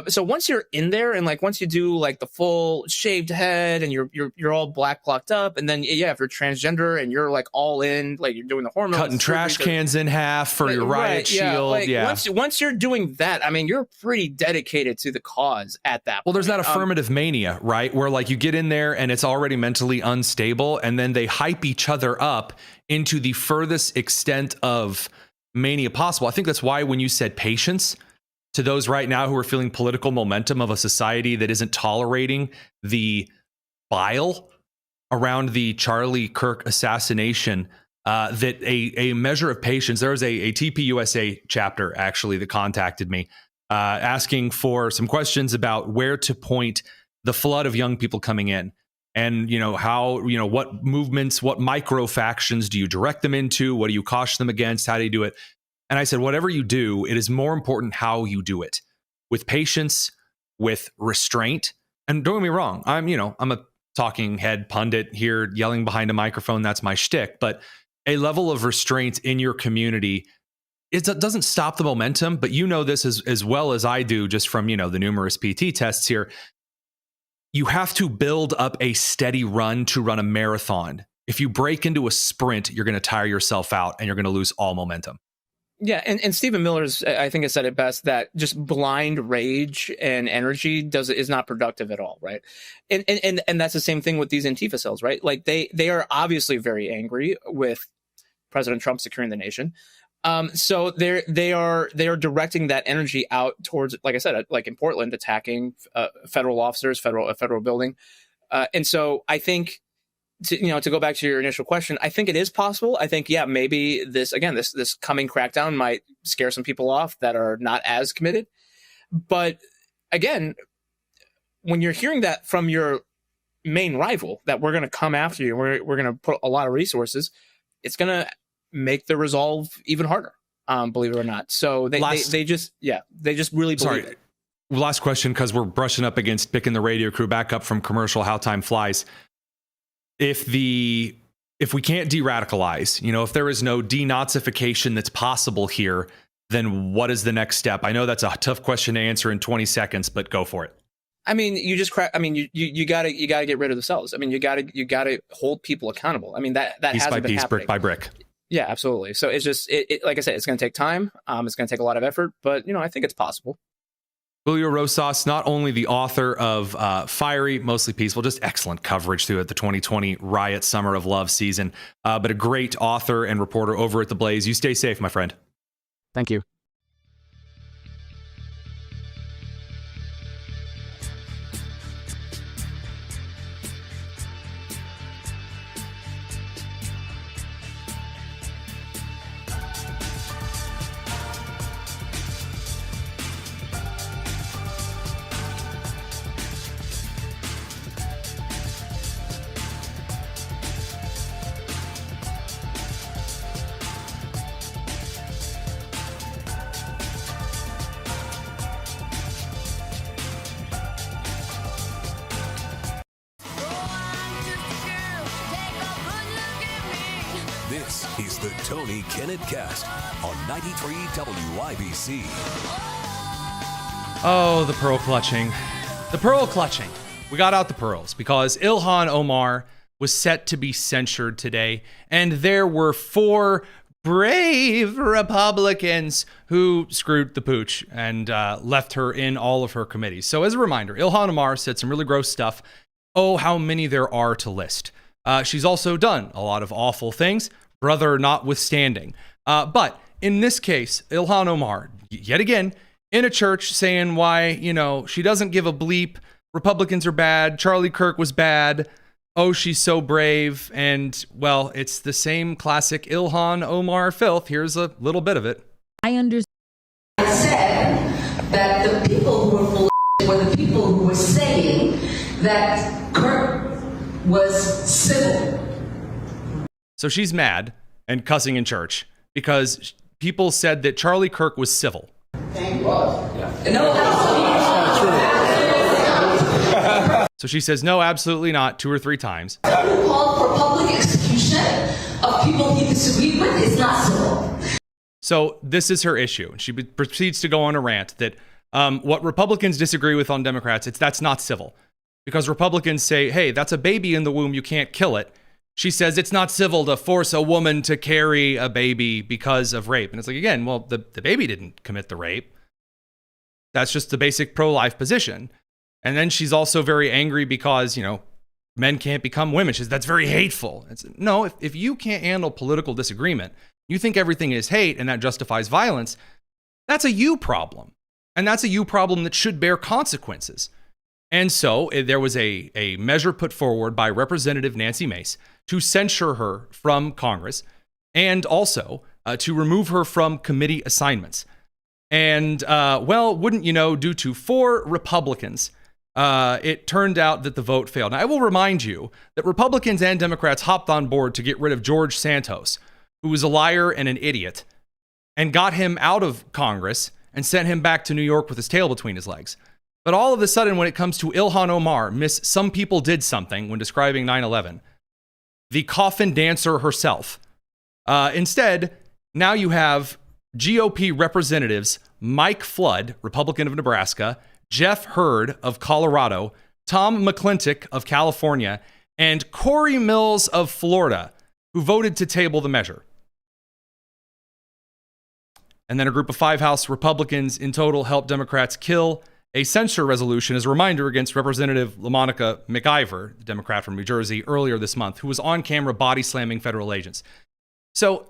So once you're in there, and like once you do like the full shaved head and you're all black blocked up, and then if you're transgender and you're like all in, like you're doing the hormones, cutting trash cans in half for your riot shield, once you're doing that, I mean, you're pretty dedicated to the cause at that point. Well, there's that affirmative mania, right, where like you get in there and it's already mentally unstable, and then they hype each other up into the furthest extent of mania possible. I think that's why when you said patience, to those right now who are feeling political momentum of a society that isn't tolerating the bile around the Charlie Kirk assassination, that a measure of patience. There was a TPUSA chapter actually that contacted me asking for some questions about where to point the flood of young people coming in. And, how, what movements, what micro factions do you direct them into? What do you caution them against? How do you do it? And I said, whatever you do, it is more important how you do it, with patience, with restraint. And don't get me wrong, I'm a talking head pundit here yelling behind a microphone. That's my shtick. But a level of restraint in your community, it doesn't stop the momentum. But this as well as I do, just from, the numerous PT tests here. You have to build up a steady run to run a marathon. If you break into a sprint, you're going to tire yourself out and you're going to lose all momentum. Yeah, and Stephen Miller's, I think, has said it best, that just blind rage and energy is not productive at all, right? And that's the same thing with these Antifa cells, right? Like they are obviously very angry with President Trump securing the nation. So they are directing that energy out towards, like I said, like in Portland, attacking federal officers, a federal building. And so I think, to go back to your initial question, I think it is possible. I think, maybe this coming crackdown might scare some people off that are not as committed. But again, when you're hearing that from your main rival, that we're going to come after you, we're going to put a lot of resources, it's going to make the resolve even harder, believe it or not. So they just really believe it. Last question, because we're brushing up against picking the radio crew back up from commercial, how time flies. If we can't de-radicalize, if there is no denazification that's possible here, then what is the next step? I know that's a tough question to answer in 20 seconds, but go for it. I mean, you gotta get rid of the cells. I mean, you gotta hold people accountable. I mean, that piece by piece, brick by brick. Yeah, absolutely. So it's just, like I said, it's going to take time. It's going to take a lot of effort, but I think it's possible. Julio Rosas, not only the author of fiery, mostly peaceful, just excellent coverage throughout the 2020 riot summer of love season, but a great author and reporter over at The Blaze. You stay safe, my friend. Thank you. This is the Tony Kinnett Cast on 93 WIBC. Oh, the pearl clutching. The pearl clutching. We got out the pearls because Ilhan Omar was set to be censured today, and there were 4 brave Republicans who screwed the pooch and left her in all of her committees. So as a reminder, Ilhan Omar said some really gross stuff. Oh, how many there are to list. She's also done a lot of awful things, brother notwithstanding. But in this case, Ilhan Omar, yet again, in a church saying why, she doesn't give a bleep. Republicans are bad. Charlie Kirk was bad. Oh, she's so brave. And, well, it's the same classic Ilhan Omar filth. Here's a little bit of it. I understand. I said that the people who were were the people who were saying that Kirk was civil. So she's mad and cussing in church because people said that Charlie Kirk was civil. So she says, no, absolutely not, 2 or 3 times. Who called for public execution of people he disagreed with is not civil. So this is her issue. She proceeds to go on a rant that what Republicans disagree with on Democrats, that's not civil. Because Republicans say, hey, that's a baby in the womb, you can't kill it. She says it's not civil to force a woman to carry a baby because of rape. And it's like, again, well, the baby didn't commit the rape. That's just the basic pro-life position. And then she's also very angry because, men can't become women. She says, that's very hateful. No, if you can't handle political disagreement, you think everything is hate and that justifies violence, that's a you problem. And that's a you problem that should bear consequences. And so there was a measure put forward by Representative Nancy Mace to censure her from Congress and also to remove her from committee assignments. And, wouldn't you know, due to 4 Republicans, it turned out that the vote failed. Now, I will remind you that Republicans and Democrats hopped on board to get rid of George Santos, who was a liar and an idiot, and got him out of Congress and sent him back to New York with his tail between his legs. But all of a sudden, when it comes to Ilhan Omar, Miss Some People Did Something, when describing 9/11, the coffin dancer herself, instead, now you have GOP representatives Mike Flood, Republican of Nebraska, Jeff Hurd of Colorado, Tom McClintock of California, and Corey Mills of Florida, who voted to table the measure. And then a group of 5 House Republicans in total helped Democrats kill a censure resolution as a reminder against Representative LaMonica McIver, the Democrat from New Jersey, earlier this month, who was on camera body slamming federal agents. So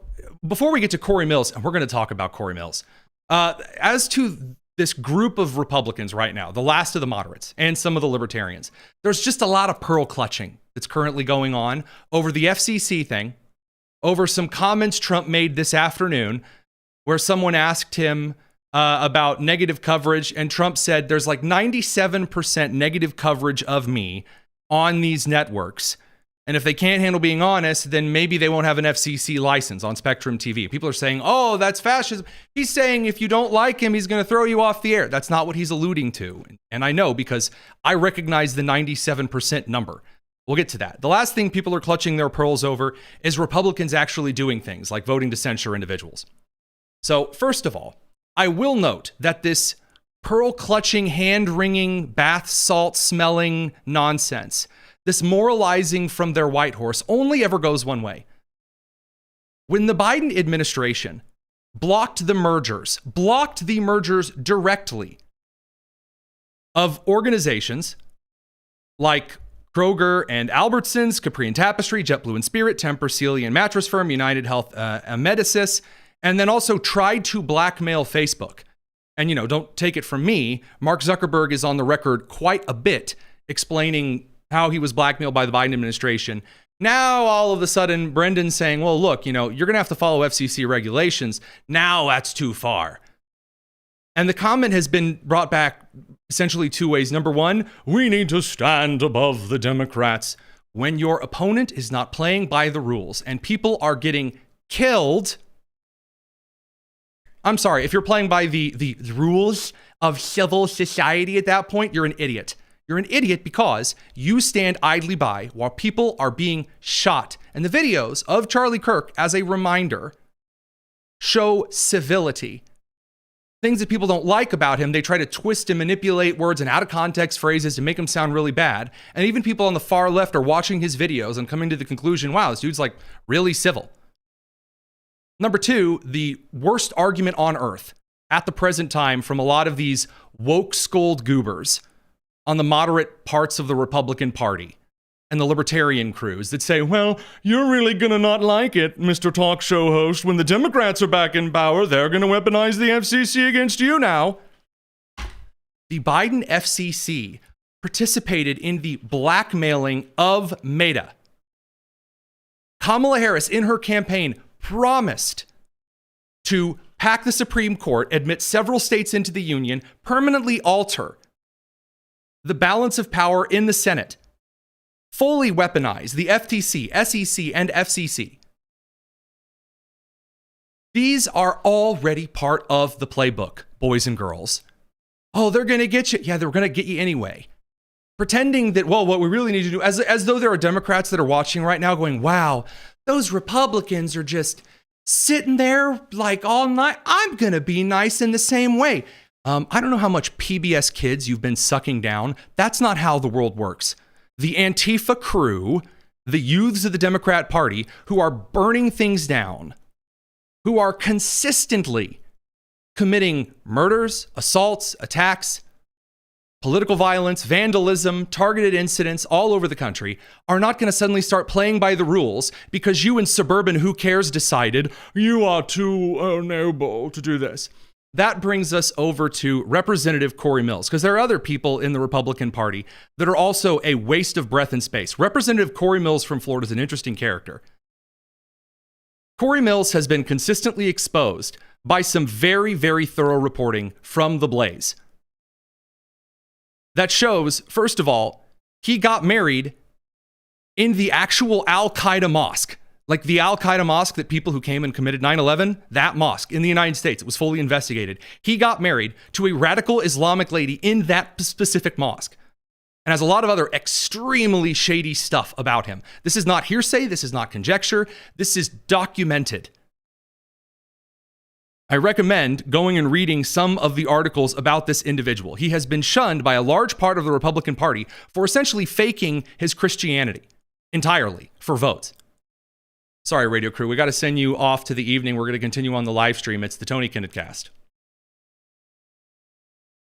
before we get to Corey Mills, and we're going to talk about Corey Mills, as to this group of Republicans right now, the last of the moderates and some of the libertarians, there's just a lot of pearl clutching that's currently going on over the FCC thing, over some comments Trump made this afternoon where someone asked him about negative coverage, and Trump said there's like 97% negative coverage of me on these networks. And if they can't handle being honest, then maybe they won't have an FCC license on Spectrum TV. People are saying, oh, that's fascism. He's saying if you don't like him, he's going to throw you off the air. That's not what he's alluding to. And I know because I recognize the 97% number. We'll get to that. The last thing people are clutching their pearls over is Republicans actually doing things like voting to censure individuals. So first of all, I will note that this pearl-clutching, hand-wringing, bath salt-smelling nonsense, this moralizing from their white horse, only ever goes one way. When the Biden administration blocked the mergers directly of organizations like Kroger and Albertsons, Capri and Tapestry, JetBlue and Spirit, Tempur, Sealy and Mattress Firm, United Health, Medicis, and then also tried to blackmail Facebook. And, don't take it from me, Mark Zuckerberg is on the record quite a bit explaining how he was blackmailed by the Biden administration. Now, all of a sudden, Brendan's saying, well, look, you're going to have to follow FCC regulations. Now that's too far. And the comment has been brought back essentially 2 ways. Number one, we need to stand above the Democrats. When your opponent is not playing by the rules and people are getting killed, I'm sorry, if you're playing by the rules of civil society at that point, you're an idiot. You're an idiot because you stand idly by while people are being shot. And the videos of Charlie Kirk, as a reminder, show civility. Things that people don't like about him, they try to twist and manipulate words and out of context phrases to make him sound really bad. And even people on the far left are watching his videos and coming to the conclusion, wow, this dude's like really civil. Number two, the worst argument on earth at the present time from a lot of these woke scold goobers on the moderate parts of the Republican Party and the libertarian crews that say, well, you're really going to not like it, Mr. Talk Show host. When the Democrats are back in power, they're going to weaponize the FCC against you now. The Biden FCC participated in the blackmailing of Meta. Kamala Harris, in her campaign, promised to pack the Supreme Court, admit several states into the union, permanently alter the balance of power in the Senate, fully weaponize the FTC, SEC, and FCC. These are already part of the playbook, boys and girls. Oh, they're going to get you. Yeah, they're going to get you anyway. pretending that, well, what we really need to do, as though there are Democrats that are watching right now going, wow, those Republicans are just sitting there like all night. I'm going to be nice in the same way. I don't know how much PBS Kids you've been sucking down. That's not how the world works. The Antifa crew, the youths of the Democrat Party who are burning things down, who are consistently committing murders, assaults, attacks, political violence, vandalism, targeted incidents all over the country, are not going to suddenly start playing by the rules because you in suburban Who Cares decided you are too noble to do this. That brings us over to Representative Corey Mills, because there are other people in the Republican Party that are also a waste of breath and space. Representative Corey Mills from Florida is an interesting character. Corey Mills has been consistently exposed by some very, very thorough reporting from The Blaze that shows, first of all, he got married in the actual Al-Qaeda mosque. Like the Al-Qaeda mosque that people who came and committed 9/11, that mosque in the United States, it was fully investigated. He got married to a radical Islamic lady in that specific mosque and has a lot of other extremely shady stuff about him. This is not hearsay. This is not conjecture. This is documented. I recommend going and reading some of the articles about this individual. He has been shunned by a large part of the Republican Party for essentially faking his Christianity entirely for votes. Sorry, radio crew, we got to send you off to the evening. We're going to continue on the live stream. It's the Tony Kinnett Cast.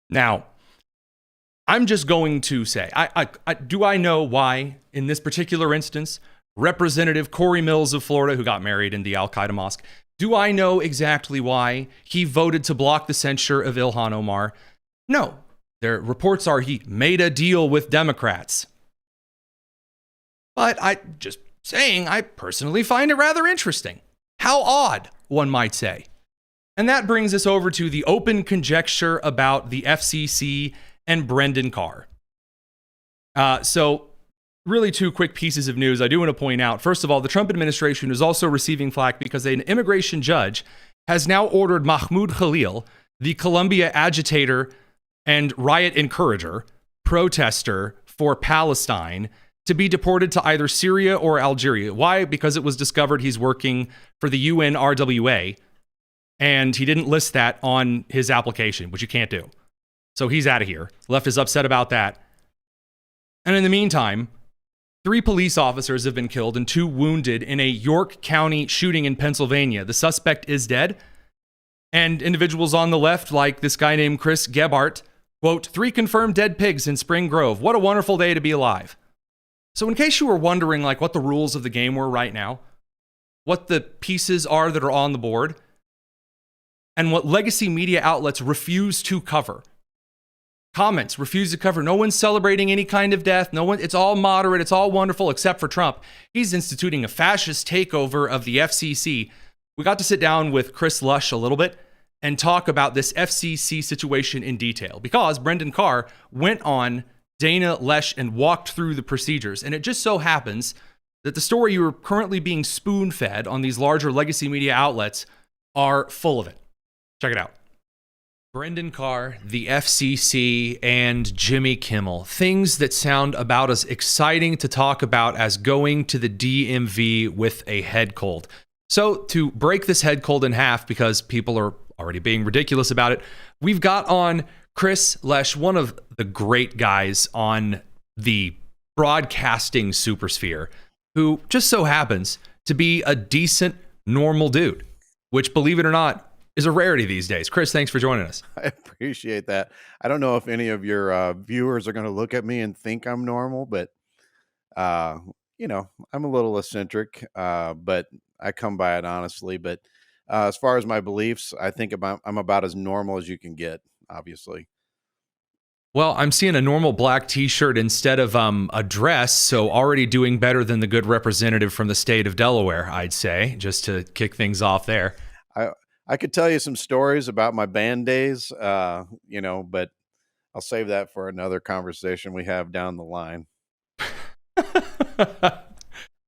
Now, I'm just going to say, do I know why, in this particular instance, Representative Corey Mills of Florida, who got married in the Al-Qaeda mosque, do I know exactly why he voted to block the censure of Ilhan Omar? No. Their reports are he made a deal with Democrats. But I personally find it rather interesting. How odd, one might say. And that brings us over to the open conjecture about the FCC and Brendan Carr. So really two quick pieces of news I do want to point out. First of all, the Trump administration is also receiving flack because an immigration judge has now ordered Mahmoud Khalil, the Colombia agitator and riot encourager, protester for Palestine, to be deported to either Syria or Algeria. Why? Because it was discovered he's working for the UNRWA, and he didn't list that on his application, which you can't do. So he's out of here. Left is upset about that. And in the meantime, 3 police officers have been killed and 2 wounded in a York County shooting in Pennsylvania. The suspect is dead. And individuals on the left, like this guy named Chris Gebhardt, quote, 3 confirmed dead pigs in Spring Grove. What a wonderful day to be alive. So in case you were wondering like what the rules of the game were right now, what the pieces are that are on the board, and what legacy media outlets refuse to cover. Comments refuse to cover. No one's celebrating any kind of death. No one. It's all moderate. It's all wonderful, except for Trump. He's instituting a fascist takeover of the FCC. We got to sit down with Chris Lush a little bit and talk about this FCC situation in detail because Brendan Carr went on Dana Lesh and walked through the procedures. And it just so happens that the story you are currently being spoon-fed on these larger legacy media outlets are full of it. Check it out. Brendan Carr, the FCC, and Jimmy Kimmel. Things that sound about as exciting to talk about as going to the DMV with a head cold. So to break this head cold in half, because people are already being ridiculous about it, we've got on Chris Lesh, one of the great guys on the broadcasting supersphere, who just so happens to be a decent, normal dude, which, believe it or not, is a rarity these days. Chris, thanks for joining us. I appreciate that. I don't know if any of your viewers are going to look at me and think I'm normal, but, you know, I'm a little eccentric, but I come by it honestly. But as far as my beliefs, I think I'm about as normal as you can get, obviously. Well, I'm seeing a normal black t-shirt instead of a dress, so already doing better than the good representative from the state of Delaware, I'd say, just to kick things off there. I could tell you some stories about my band days, you know, but I'll save that for another conversation we have down the line.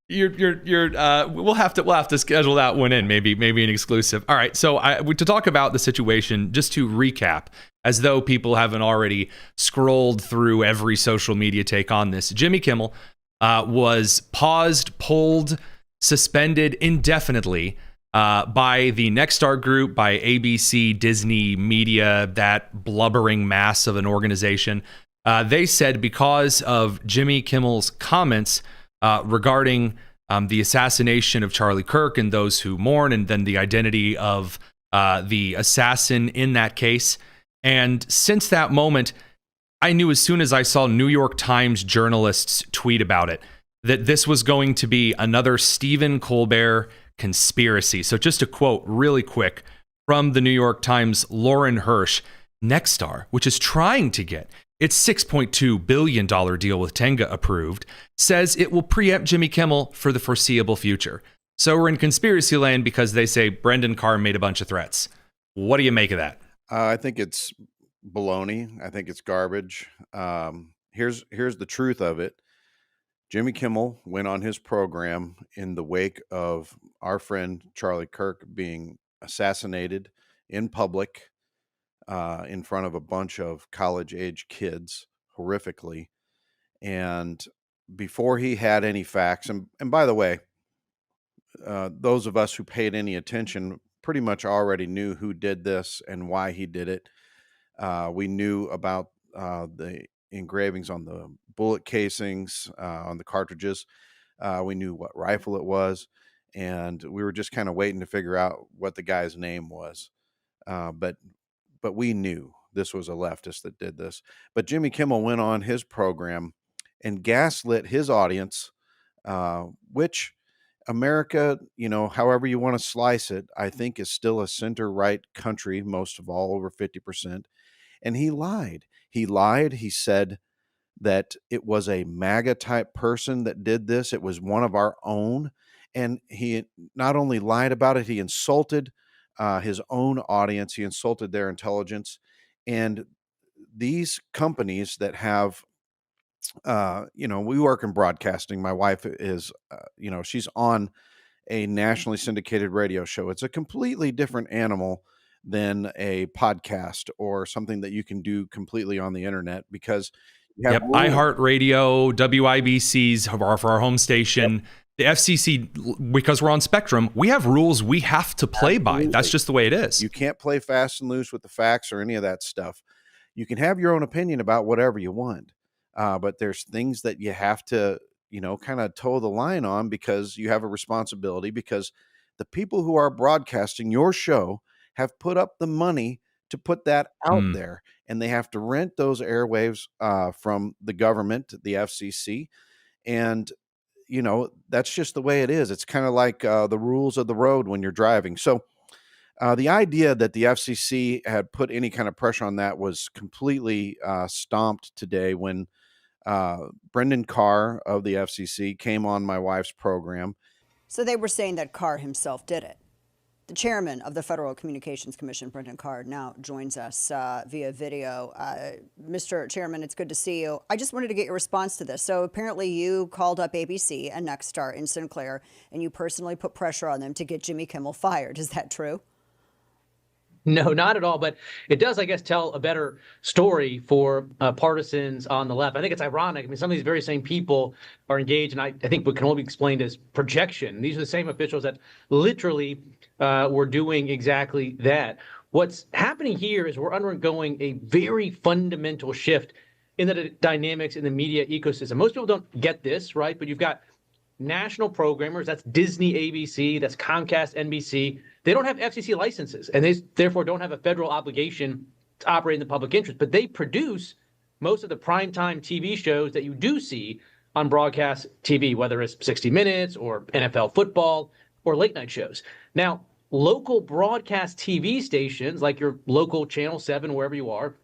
We'll have to schedule that one in, maybe an exclusive. All right, so to talk about the situation, just to recap, as though people haven't already scrolled through every social media take on this, Jimmy Kimmel was paused, pulled, suspended indefinitely by the Nexstar Group, by ABC, Disney Media, that blubbering mass of an organization. They said because of Jimmy Kimmel's comments regarding the assassination of Charlie Kirk and those who mourn, and then the identity of the assassin in that case. And since that moment, I knew as soon as I saw New York Times journalists tweet about it, that this was going to be another Stephen Colbert conspiracy. So just a quote really quick from the New York Times, Lauren Hirsch, Nexstar, which is trying to get its $6.2 billion deal with Tenga approved, says it will preempt Jimmy Kimmel for the foreseeable future. So we're in conspiracy land because they say Brendan Carr made a bunch of threats. What do you make of that? I think it's baloney. I think it's garbage. Here's the truth of it. Jimmy Kimmel went on his program in the wake of our friend Charlie Kirk being assassinated in public in front of a bunch of college-age kids, horrifically. And before he had any facts, and by the way, those of us who paid any attention pretty much already knew who did this and why he did it. We knew about the engravings on the bullet casings, on the cartridges. We knew what rifle it was, and we were just kind of waiting to figure out what the guy's name was. But we knew this was a leftist that did this. But Jimmy Kimmel went on his program and gaslit his audience, which America, however you want to slice it, I think is still a center-right country, most of all, over 50%. And he lied. He said that it was a MAGA-type person that did this. It was one of our own. And he not only lied about it, he insulted his own audience. He insulted their intelligence. And these companies that have we work in broadcasting. My wife is, she's on a nationally syndicated radio show. It's a completely different animal than a podcast or something that you can do completely on the internet, because you have iHeartRadio, WIBC's for our home station. The FCC, because we're on Spectrum, we have rules we have to play by. That's just the way it is. You can't play fast and loose with the facts or any of that stuff. You can have your own opinion about whatever you want. But there's things that you have to, kind of toe the line on, because you have a responsibility, because the people who are broadcasting your show have put up the money to put that out there, and they have to rent those airwaves from the government, the FCC. And, that's just the way it is. It's kind of like the rules of the road when you're driving. So the idea that the FCC had put any kind of pressure on that was completely stomped today when Brendan Carr of the FCC came on my wife's program. So they were saying that Carr himself did it. The chairman of the Federal Communications Commission, Brendan Carr, now joins us via video. Mr. Chairman, it's good to see you. I just wanted to get your response to this. So apparently you called up ABC and Nexstar in Sinclair, and you personally put pressure on them to get Jimmy Kimmel fired. Is that true? No, not at all. But it does, I guess, tell a better story for partisans on the left. I think it's ironic. I mean, some of these very same people are engaged, and I think what can only be explained as projection. These are the same officials that literally were doing exactly that. What's happening here is we're undergoing a very fundamental shift in the dynamics in the media ecosystem. Most people don't get this, right? But you've got national programmers, that's Disney, ABC, that's Comcast, NBC. They don't have FCC licenses, and they therefore don't have a federal obligation to operate in the public interest. But they produce most of the primetime TV shows that you do see on broadcast TV, whether it's 60 Minutes or NFL football or late night shows. Now, local broadcast TV stations, like your local Channel 7, wherever you are,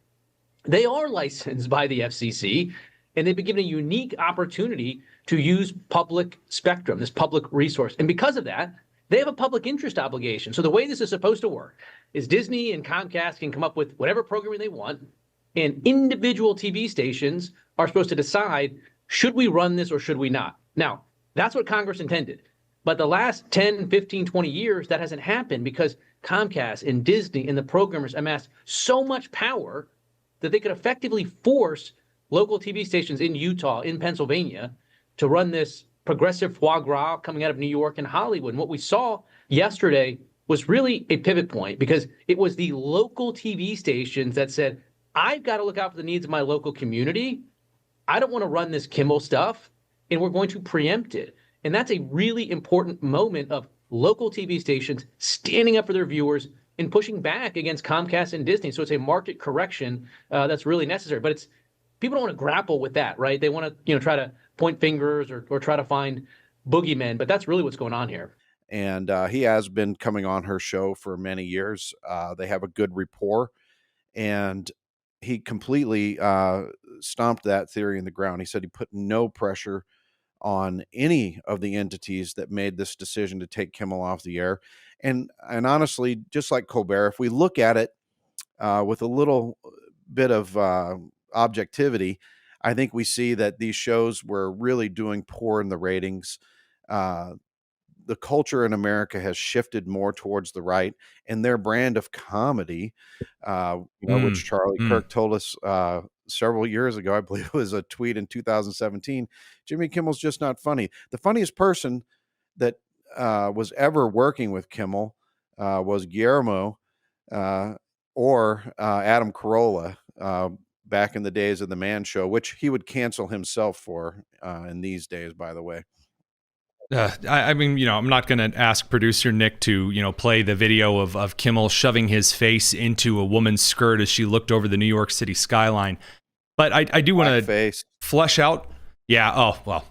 they are licensed by the FCC, and they've been given a unique opportunity to use public spectrum, this public resource. And because of that, they have a public interest obligation. So the way this is supposed to work is Disney and Comcast can come up with whatever programming they want, and individual TV stations are supposed to decide, should we run this or should we not? Now, That's what Congress intended. But the last 10, 15, 20 years, that hasn't happened because Comcast and Disney and the programmers amassed so much power that they could effectively force local TV stations in Utah, in Pennsylvania, to run this progressive foie gras coming out of New York and Hollywood. And what we saw yesterday was really a pivot point because it was the local TV stations that said, I've got to look out for the needs of my local community. I don't want to run this Kimmel stuff, and we're going to preempt it. And that's a really important moment of local TV stations standing up for their viewers and pushing back against Comcast and Disney. So it's a market correction that's really necessary. But it's people don't want to grapple with that, right? They want to try to point fingers or try to find boogeymen. But that's really what's going on here. And he has been coming on her show for many years. They have a good rapport. And he completely stomped that theory in the ground. He said he put no pressure on any of the entities that made this decision to take Kimmel off the air. And honestly, just like Colbert, if we look at it with a little bit of objectivity, I think we see that these shows were really doing poor in the ratings. The culture in America has shifted more towards the right, and their brand of comedy, which Charlie Kirk told us several years ago, I believe it was a tweet in 2017, Jimmy Kimmel's just not funny. The funniest person that was ever working with Kimmel was Guillermo or Adam Carolla back in the days of The Man Show, which he would cancel himself for in these days, by the way. I mean, I'm not going to ask producer Nick to, play the video of Kimmel shoving his face into a woman's skirt as she looked over the New York City skyline. But I do want to flesh out. Yeah. Oh, well.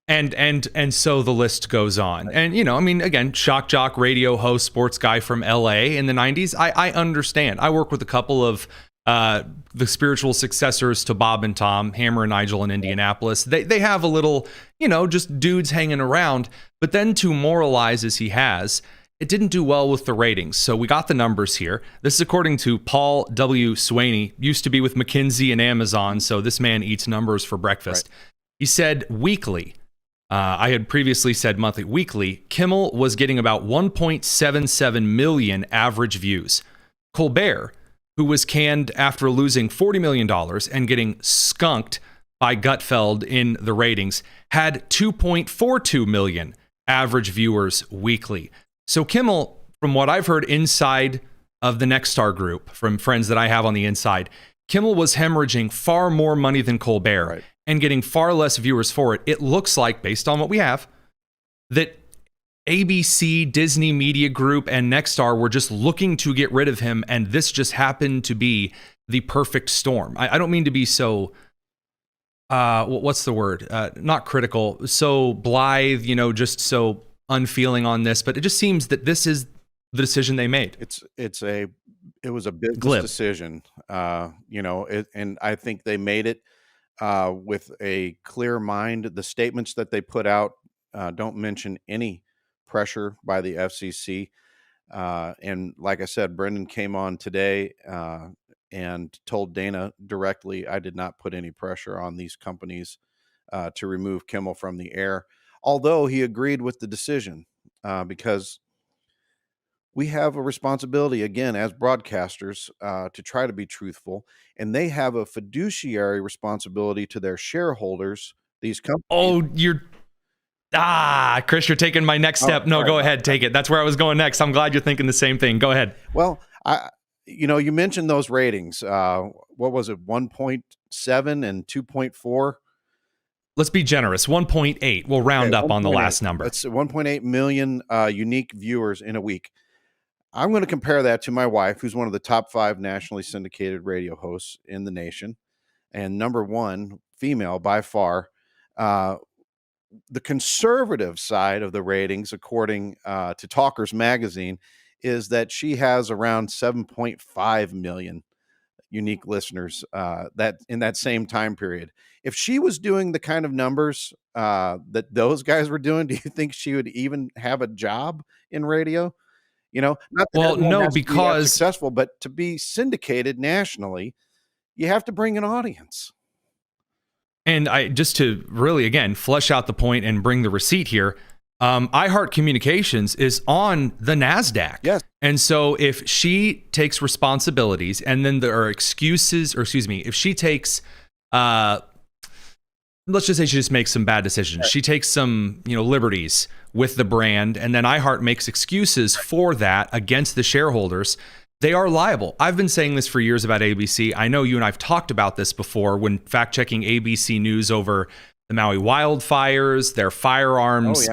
And so the list goes on. And, again, shock jock, radio host, sports guy from LA in the 90s. I understand. I work with a couple of the spiritual successors to Bob and Tom, Hammer and Nigel in Indianapolis. They have a little, just dudes hanging around. But then to moralize as he has, it didn't do well with the ratings. So we got the numbers here. This is according to Paul W. Swaney, used to be with McKinsey and Amazon. So this man eats numbers for breakfast. Right. He said weekly. I had previously said monthly. Weekly, Kimmel was getting about 1.77 million average views. Colbert, who was canned after losing $40 million and getting skunked by Gutfeld in the ratings, had 2.42 million average viewers weekly. So Kimmel, from what I've heard inside of the Nexstar group, from friends that I have on the inside, Kimmel was hemorrhaging far more money than Colbert and getting far less viewers for it. It looks like, based on what we have, that ABC, Disney Media Group, and Nexstar were just looking to get rid of him, and this just happened to be the perfect storm. I don't mean to be so, what's the word? Not critical, so blithe, just so unfeeling on this, but it just seems that this is the decision they made. It was a business decision, and I think they made it with a clear mind. The statements that they put out don't mention any pressure by the FCC. And like I said, Brendan came on today and told Dana directly, I did not put any pressure on these companies to remove Kimmel from the air, although he agreed with the decision because we have a responsibility, again, as broadcasters, to try to be truthful, and they have a fiduciary responsibility to their shareholders, these companies. Oh, Chris, you're taking my next step. No, go ahead, take it. That's where I was going next. I'm glad you're thinking the same thing. Go ahead. Well, you mentioned those ratings. What was it, 1.7 and 2.4? Let's be generous. 1.8. We'll round up on the last number. It's 1.8 million unique viewers in a week. I'm going to compare that to my wife, who's one of the top 5 nationally syndicated radio hosts in the nation, and number 1 female by far. The conservative side of the ratings, according to Talkers Magazine, is that she has around 7.5 million unique listeners that in that same time period. If she was doing the kind of numbers that those guys were doing, do you think she would even have a job in radio? Not that no, has to be because successful, but to be syndicated nationally, you have to bring an audience. And just to really, again, flesh out the point and bring the receipt here, iHeart Communications is on the NASDAQ. Yes. And so if she takes responsibilities and then there are excuses, or excuse me, if she takes, let's just say she just makes some bad decisions. She takes some, liberties with the brand, and then iHeart makes excuses for that against the shareholders. They are liable. I've been saying this for years about ABC. I know you and I've talked about this before when fact-checking ABC News over the Maui wildfires, their firearms,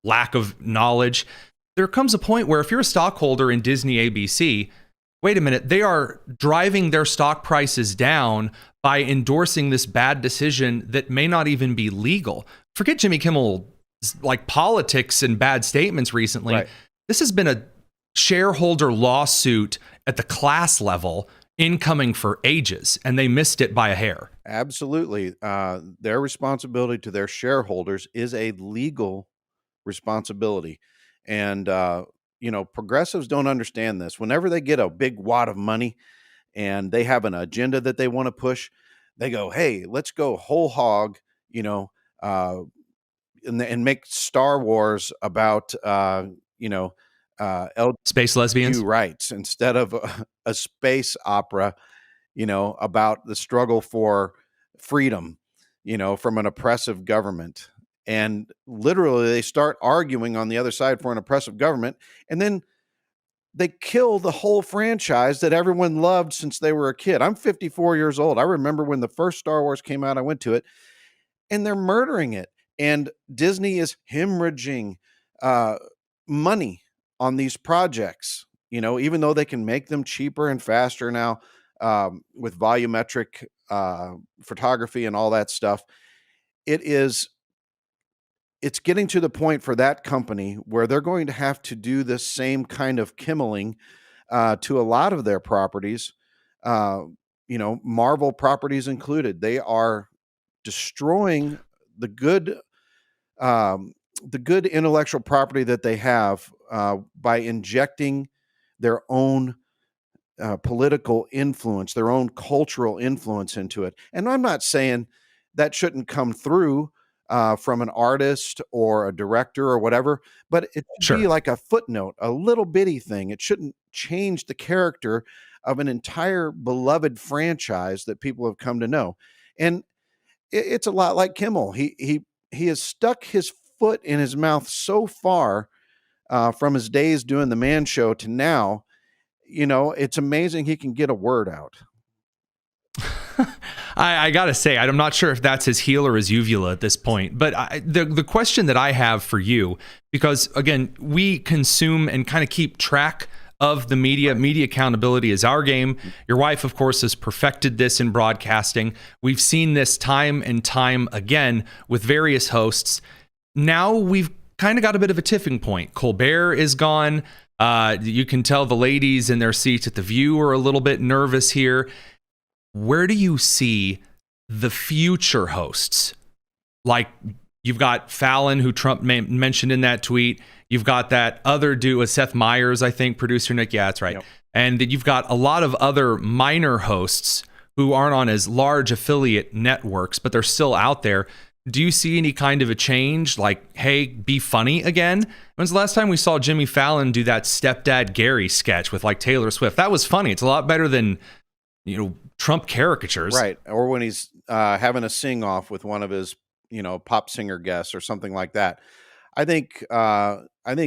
lack of knowledge. There comes a point where if you're a stockholder in Disney ABC, wait a minute, they are driving their stock prices down by endorsing this bad decision that may not even be legal. Forget Jimmy Kimmel's politics and bad statements recently. Right. This has been a shareholder lawsuit at the class level incoming for ages, and they missed it by a hair. Absolutely. Their responsibility to their shareholders is a legal responsibility. And, progressives don't understand this. Whenever they get a big wad of money and they have an agenda that they want to push, they go, hey, let's go whole hog, and make Star Wars about, space lesbians rights instead of a space opera, about the struggle for freedom, from an oppressive government. And literally they start arguing on the other side for an oppressive government. And then they kill the whole franchise that everyone loved since they were a kid. I'm 54 years old. I remember when the first Star Wars came out, I went to it, and they're murdering it. And Disney is hemorrhaging money on these projects, even though they can make them cheaper and faster now with volumetric photography and all that stuff. It's getting to the point for that company where they're going to have to do the same kind of kimmeling to a lot of their properties, Marvel properties included. They are destroying the good intellectual property that they have by injecting their own political influence, their own cultural influence into it. And I'm not saying that shouldn't come through from an artist or a director or whatever, but it should be like a footnote, a little bitty thing. It shouldn't change the character of an entire beloved franchise that people have come to know. And it's a lot like Kimmel. He has stuck his foot in his mouth so far from his days doing the Man Show to now. It's amazing he can get a word out. I gotta say, I'm not sure if that's his heel or his uvula at this point, but the question that I have for you, because again, we consume and kind of keep track of the media. Media accountability is our game. Your wife, of course, has perfected this in broadcasting. We've seen this time and time again with various hosts. Now we've kind of got a bit of a tipping point. Colbert is gone. You can tell the ladies in their seats at The View are a little bit nervous here. Where do you see the future hosts? Like, you've got Fallon, who Trump mentioned in that tweet. You've got that other dude with Seth Meyers, I think, producer Nick. Yeah, that's right. Yep. And then you've got a lot of other minor hosts who aren't on as large affiliate networks, but they're still out there. Do you see any kind of a change? Like, hey, be funny again? When's the last time we saw Jimmy Fallon do that Stepdad Gary sketch with like Taylor Swift? That was funny. It's a lot better than, Trump caricatures. Right. Or when he's having a sing off with one of his, pop singer guests or something like that. I think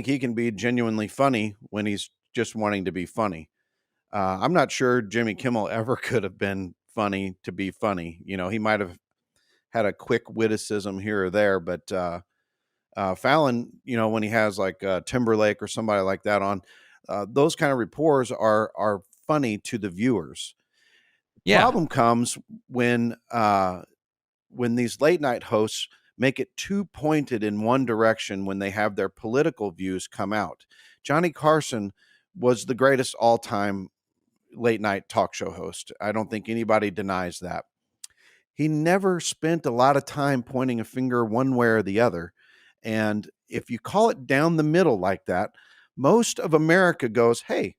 he can be genuinely funny when he's just wanting to be funny. I'm not sure Jimmy Kimmel ever could have been funny to be funny. He might have had a quick witticism here or there, but Fallon, when he has like Timberlake or somebody like that on, those kind of rapports are funny to the viewers. The problem comes when these late night hosts make it too pointed in one direction when they have their political views come out. Johnny Carson was the greatest all-time late night talk show host. I don't think anybody denies that. He never spent a lot of time pointing a finger one way or the other. And if you call it down the middle like that, most of America goes, hey,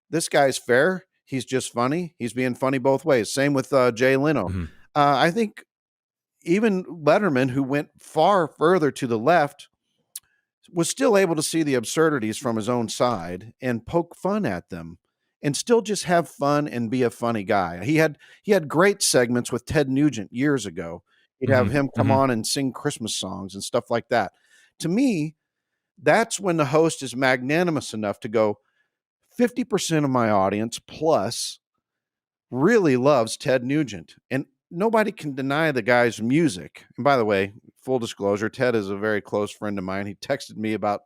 this guy's fair. He's just funny. He's being funny both ways. Same with Jay Leno. Mm-hmm. I think even Letterman, who went far further to the left, was still able to see the absurdities from his own side and poke fun at them and still just have fun and be a funny guy. He had great segments with Ted Nugent years ago. He'd have him come on and sing Christmas songs and stuff like that. To me, that's when the host is magnanimous enough to go, 50% of my audience plus really loves Ted Nugent. And nobody can deny the guy's music. And by the way, full disclosure, Ted is a very close friend of mine. He texted me about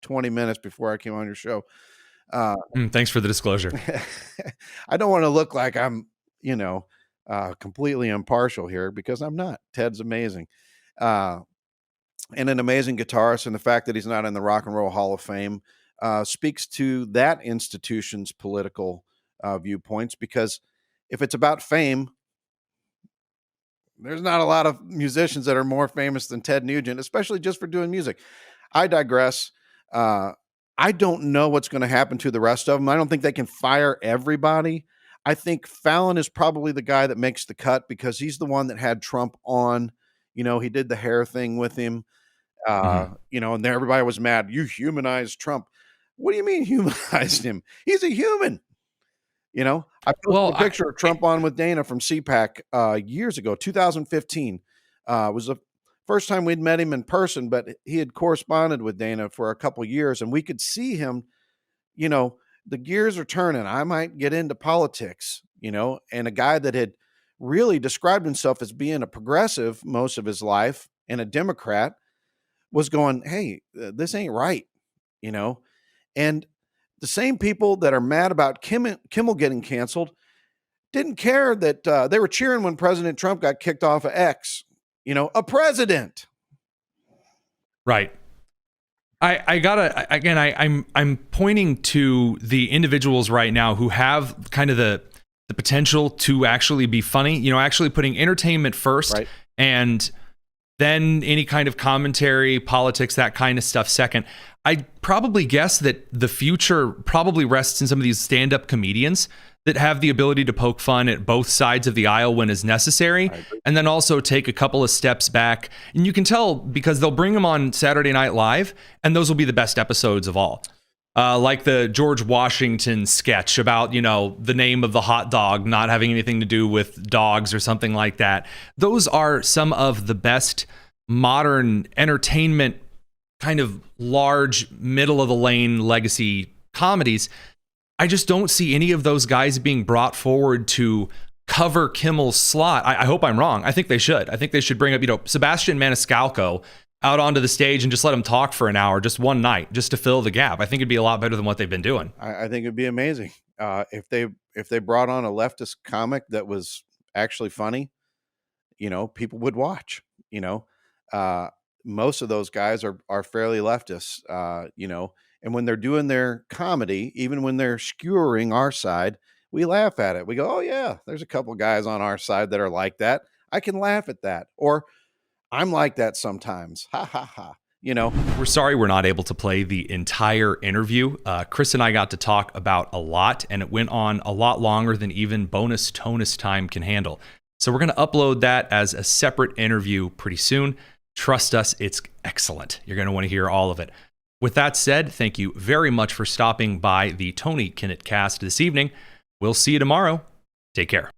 20 minutes before I came on your show. Thanks for the disclosure. I don't want to look like I'm, completely impartial here, because I'm not. Ted's amazing. And an amazing guitarist. And the fact that he's not in the Rock and Roll Hall of Fame speaks to that institution's political viewpoints, because if it's about fame, there's not a lot of musicians that are more famous than Ted Nugent, especially just for doing music. I digress. I don't know what's going to happen to the rest of them. I don't think they can fire everybody. I think Fallon is probably the guy that makes the cut, because he's the one that had Trump on. He did the hair thing with him. And then everybody was mad. You humanized Trump. What do you mean humanized him? He's a human. I posted a picture of Trump on with Dana from CPAC years ago, 2015. Was the first time we'd met him in person, but he had corresponded with Dana for a couple of years, and we could see him, the gears are turning. I might get into politics, and a guy that had really described himself as being a progressive most of his life and a Democrat was going, hey, this ain't right, and the same people that are mad about Kimmel getting canceled didn't care that they were cheering when President Trump got kicked off of X, a president. Right. I'm pointing to the individuals right now who have kind of the potential to actually be funny, actually putting entertainment first, right, and then any kind of commentary, politics, that kind of stuff second. I'd probably guess that the future probably rests in some of these stand-up comedians that have the ability to poke fun at both sides of the aisle when is necessary, and then also take a couple of steps back. And you can tell because they'll bring them on Saturday Night Live, and those will be the best episodes of all. Like the George Washington sketch about, the name of the hot dog not having anything to do with dogs or something like that. Those are some of the best modern entertainment, kind of large, middle of the lane legacy comedies. I just don't see any of those guys being brought forward to cover Kimmel's slot. I hope I'm wrong. I think they should. I think they should bring up, Sebastian Maniscalco out onto the stage and just let him talk for an hour, just one night, just to fill the gap. I think it'd be a lot better than what they've been doing. I think it'd be amazing if they brought on a leftist comic that was actually funny. People would watch. Most of those guys are fairly leftists. And when they're doing their comedy, even when they're skewering our side, we laugh at it. We go, oh yeah, there's a couple guys on our side that are like that. I can laugh at that. Or I'm like that sometimes. Ha ha ha. We're sorry we're not able to play the entire interview. Chris and I got to talk about a lot, and it went on a lot longer than even bonus tonus time can handle. So we're going to upload that as a separate interview pretty soon. Trust us, it's excellent. You're going to want to hear all of it. With that said, thank you very much for stopping by the Tony Kinnett cast this evening. We'll see you tomorrow. Take care.